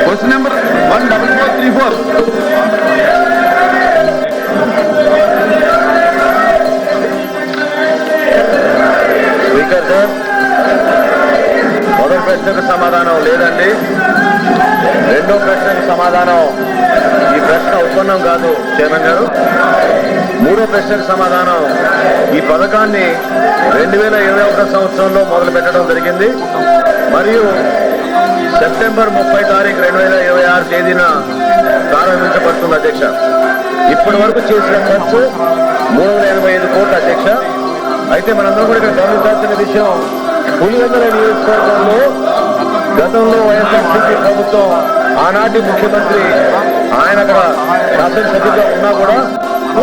Question number 14434. స్పీకర్ సార్, మొదటి ప్రశ్నకు సమాధానం లేదండి. రెండో ప్రశ్నకు సమాధానం, ఈ ప్రశ్న ఉత్పన్నం కాదు చైర్మన్ గారు. మూడో ప్రశ్నకు సమాధానం, ఈ పథకాన్ని 2021 సంవత్సరంలో మొదలు పెట్టడం జరిగింది మరియు సెప్టెంబర్ 30 తారీఖు 2026 తేదీన ప్రారంభించబడుతుంది అధ్యక్ష. ఇప్పటి వరకు చేసిన ఖర్చు 385 కోట్ల అధ్యక్ష. అయితే మనందరం కూడా ఇక్కడ గమనించాల్సిన విషయం, పులివెందుల నియోజకవర్గంలో గతంలో వైఎస్ఆర్సీపీ ప్రభుత్వం ఆనాటి ముఖ్యమంత్రి ఆయన అక్కడ శాసనసభ్యుగా ఉన్నా కూడా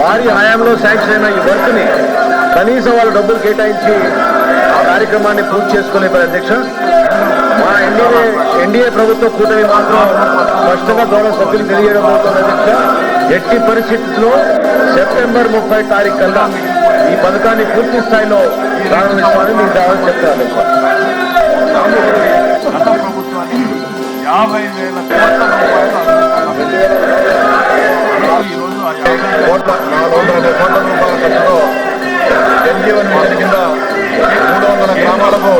వారి హయాంలో శాంక్షన్ అయిన ఈ వర్క్ని కనీసం వాళ్ళు డబ్బులు కేటాయించి ఆ కార్యక్రమాన్ని పూర్తి చేసుకోలేపారు అధ్యక్ష. మా ఎన్డీఏ ప్రభుత్వ కూటమి మాత్రం స్పష్టంగా గౌరవ సభ్యులు తెలియజేయడం అవుతుంది అధ్యక్ష. ఎట్టి పరిస్థితుల్లో సెప్టెంబర్ 30 తారీఖు కల్లా ఈ పథకాన్ని పూర్తి స్థాయిలో ప్రారంభిస్తామని మీకు దాదాపు చెప్తారు అధ్యక్ష. 420 కోట్ల రూపాయల ఖర్చుతో జనజీవన్ మిషన్ కింద 300 గ్రామాలకు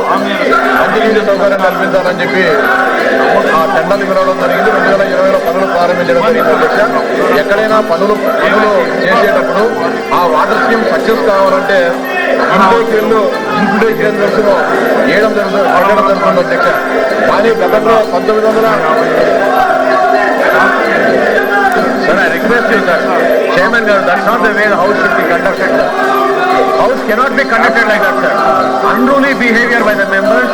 మంచినీటి సౌకర్యం కల్పించాలని చెప్పి ఆ టెండర్లు ఇవ్వడం జరిగింది. 2020లో పనులు ప్రారంభించడం జరిగింది అధ్యక్ష. ఎక్కడైనా పనులు చేసేటప్పుడు ఆ వాటర్ స్కీమ్ సక్సెస్ కావాలంటే ఇన్ఫ్లేక్ కేంద్రస్ వేయడం జరుగుతుంది అధ్యక్ష. కానీ గతంలో 1900 Sir, I request you, sir. Chairman, that's not the way the House should be conducted. House cannot be conducted like that, sir. Unruly behavior by the members.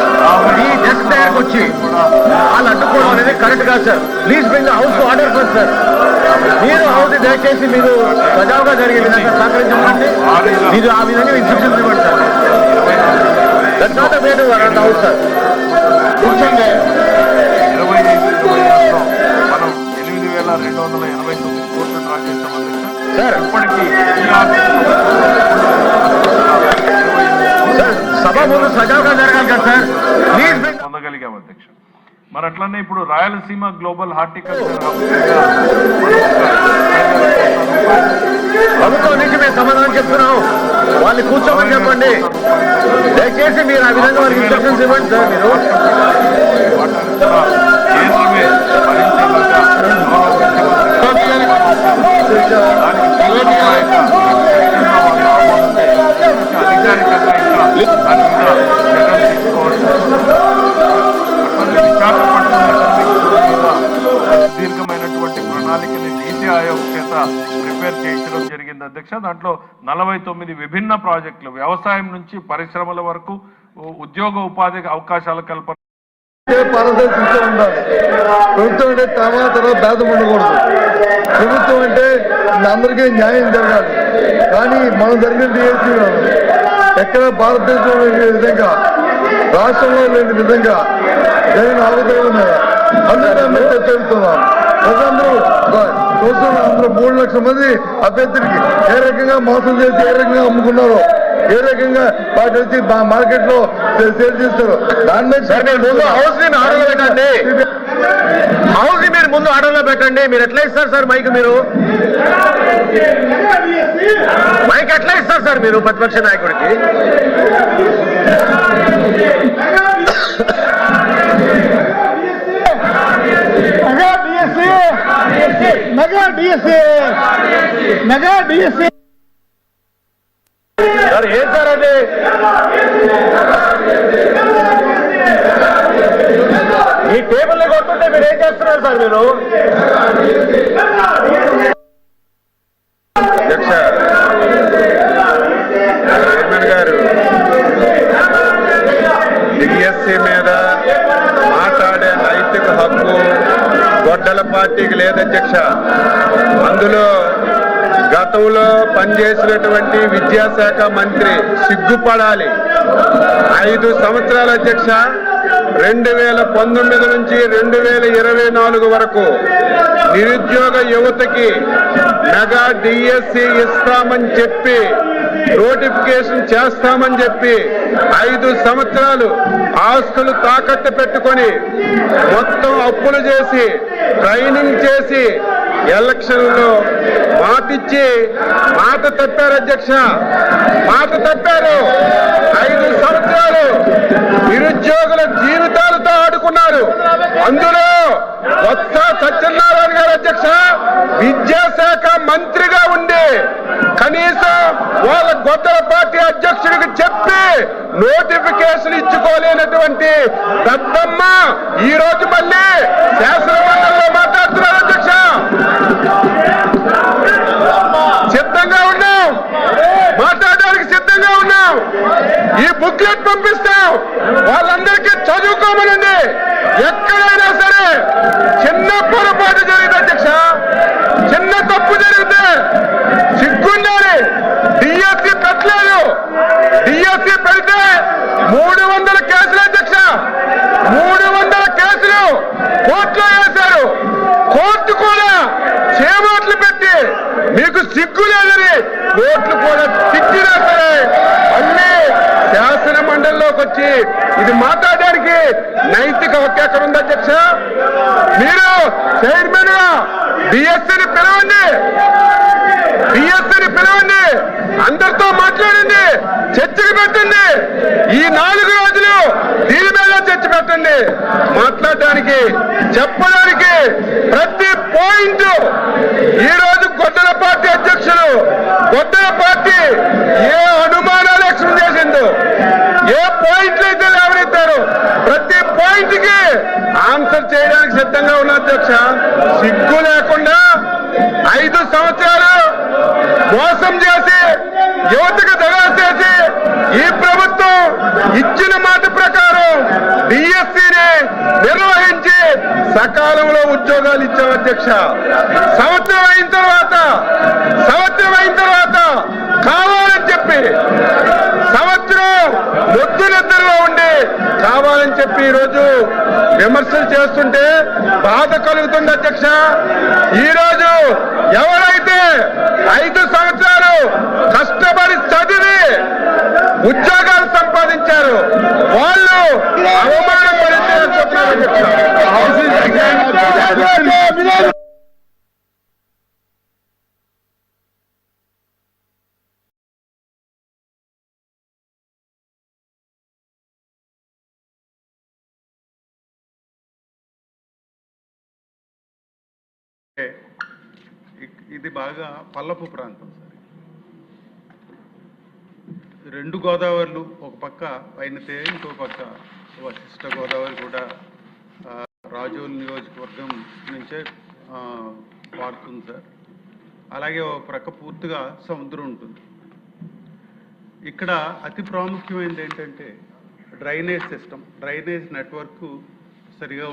ఈ జస్ట్ దగ్గరకు వచ్చి వాళ్ళు అడ్డుకోవడం అనేది కరెక్ట్ కాదు sir. Please bring the house to order first sir. మీరు house దయచేసి మీరు సజావుగా జరిగే విధంగా సహకరించమండి. మీరు ఆ విధంగా ఇన్స్ట్రక్షన్స్ ఇవ్వండి sir. That's not the way to run the house sir. కూర్చోండి. 8,289 కోట్లు డ్రా చేశాం సార్. ఇప్పటికీ సభ ముందు సజావుగా జరగాలి కదా సార్. ప్లీజ్ పొందగలిగాం అధ్యక్ష. మరి అట్లనే ఇప్పుడు రాయలసీమ గ్లోబల్ హార్టికల్చర్ ప్రభుత్వం నుంచి మేము సమాధానం చెప్తున్నాం. వాళ్ళు కూర్చోమని చెప్పండి. దయచేసి మీరు ఆ విధంగా వారికి ఇన్స్ట్రక్షన్స్ ఇవ్వండి సార్. మీరు దీర్ఘమైనటువంటి ప్రణాళికని నీతి ఆయోగ్ చేత ప్రిపేర్ చేయించడం జరిగింది అధ్యక్ష. దాంట్లో 49 విభిన్న ప్రాజెక్టులు వ్యవసాయం నుంచి పరిశ్రమల వరకు ఉద్యోగ ఉపాధి అవకాశాల కల్పన పారదర్శకంగా ఉండాలి. ప్రభుత్వం అంటే తర్వాత భేదం ఉండకూడదు. ప్రభుత్వం అంటే అందరికీ న్యాయం జరగాలి. కానీ మనం జరిగిన డిఎస్సీ ఎక్కడ భారతదేశంలో లేని విధంగా, రాష్ట్రంలో లేని విధంగా జరిగిన అవకాశం అందరూ చెబుతున్నాం. ప్రజలందరూ చూస్తున్న అందరూ 3 లక్షల మంది అభ్యర్థులకి ఏ రకంగా మోసం చేసి ఏ రకంగా అమ్ముకున్నారో, ఏ రకంగా వాటి వచ్చి మార్కెట్ లో సేల్ చేస్తారు. దాని మీద హౌస్ ని ఆర్డర్లో పెట్టండి. హౌస్ ని మీరు ముందు ఆర్డర్లో పెట్టండి. మీరు ఎట్లా ఇస్తారు సార్ మైక్? మీరు మైక్ ఎట్లా ఇస్తారు సార్ మీరు ప్రతిపక్ష నాయకుడికి? సార్ ఏం సార్ అది? ఈ టేబుల్ ని కొట్టుంటే మీరు ఏం చేస్తున్నారు సార్? మీరు అధ్యక్ష చైర్మన్ గారు డిఎస్సీ మీద మాట్లాడే నైతిక హక్కు గొడ్డల పార్టీకి లేదధ్యక్ష. అందులో గతంలో పనిచేసినటువంటి విద్యాశాఖ మంత్రి సిగ్గుపడాలి. 5 సంవత్సరాల అధ్యక్ష, 2019 నుంచి 2024 వరకు నిరుద్యోగ యువతకి మెగా డిఎస్సి ఇస్తామని చెప్పి నోటిఫికేషన్ చేస్తామని చెప్పి 5 సంవత్సరాలు ఆస్తులు తాకట్టు పెట్టుకొని మొత్తం అప్పులు చేసి ట్రైనింగ్ చేసి ఎలక్షన్లో మాటిచ్చి మాట తప్పారు అధ్యక్ష. మాట తప్పారు. 5 సంవత్సరాలు నిరుద్యోగుల జీవితాలతో ఆడుకున్నారు. అందులో బొత్స సత్యనారాయణ గారు అధ్యక్ష విద్యాశాఖ మంత్రిగా ఉండి కనీసం వాళ్ళ గొడ్డల పార్టీ అధ్యక్షుడికి చెప్పి నోటిఫికేషన్ ఇచ్చుకోలేనటువంటి పెద్దమ్మ ఈ రోజు మళ్ళీ శాసనమండలిలో మాట్లాడుతున్నారు అధ్యక్ష. సిద్ధంగా ఉన్నాం, మాట్లాడడానికి సిద్ధంగా ఉన్నాం. ఈ బుక్లెట్ పంపిస్తాం. వాళ్ళందరికీ చదువుకోమనండి. ఎక్కడైనా సరే చిన్న పొరపాటు జరిగింది అధ్యక్ష, చిన్న తప్పు జరిగితే సిగ్గుండాలి. డిఎస్సీ పెట్టలేదు. డిఎస్సీ పెడితే 300 కేసులు అధ్యక్ష. 300 కేసులు కోర్టులో వేశారు. కోర్టు కూడా చేమోట్లు పెట్టి మీకు సిగ్గు లేదని కోర్టులు కూడా తిట్టినా సరే మళ్ళీ శాసన మండలిలోకి వచ్చి ఇది మాట్లాడడానికి నైతిక హక్కు ఎక్కడ ఉంది అధ్యక్ష? మీరు చైర్మన్ గా డిఎస్సీని పిలవండి. డిఎస్సీని పిలవండి. అందరితో మాట్లాడండి. చర్చకు పెట్టండి. ఈ 4 రోజులు దీని మీద చర్చ పెట్టండి. మాట్లాడడానికి చెప్పడానికి ప్రతి పాయింట్ ఈ రోజు గొడ్డల పార్టీ అధ్యక్షులు గొడ్డల పార్టీ ఏ అనుమానాలు ఎక్స్ప్రెస్ చేసిందో, ఏ పాయింట్లు అయితే లేవనెత్తారో ప్రతి పాయింట్కి ఆన్సర్ చేయడానికి సిద్ధంగా ఉన్న అధ్యక్ష. సిగ్గు లేకుండా 5 సంవత్సరాలు మోసం చేసి యువతకు దగా చేసి ఈ ప్రభుత్వం ఇచ్చిన మాట ప్రకారం డిఎస్సిని నిర్వహించి సకాలంలో ఉద్యోగాలు ఇచ్చాం అధ్యక్ష. సంవత్సరం అయిన తర్వాత కావాలని చెప్పి సంవత్సరం నిద్రలో ఉండి కావాలని చెప్పి ఈరోజు విమర్శలు చేస్తుంటే బాధ కలుగుతుంది అధ్యక్ష. ఈరోజు ఎవరైతే 5 సంవత్సరాలు కష్టపడి చదివి ఉద్యోగాలు సంపాదించారు వాళ్ళు అవమానం పడితే అధ్యక్ష. ఇది బాగా పల్లపు ప్రాంతం సార్. 2 గోదావరిలు ఒక పక్క అయినతే ఇంకో పక్క వశిష్ట గోదావరి కూడా రాజోల్ నియోజకవర్గం నుంచే పారుతుంది సార్. అలాగే ఒక ప్రక్క పూర్తిగా సముద్రం ఉంటుంది. ఇక్కడ అతి ప్రాముఖ్యమైనది ఏంటంటే డ్రైనేజ్ సిస్టమ్, డ్రైనేజ్ నెట్వర్క్ సరిగా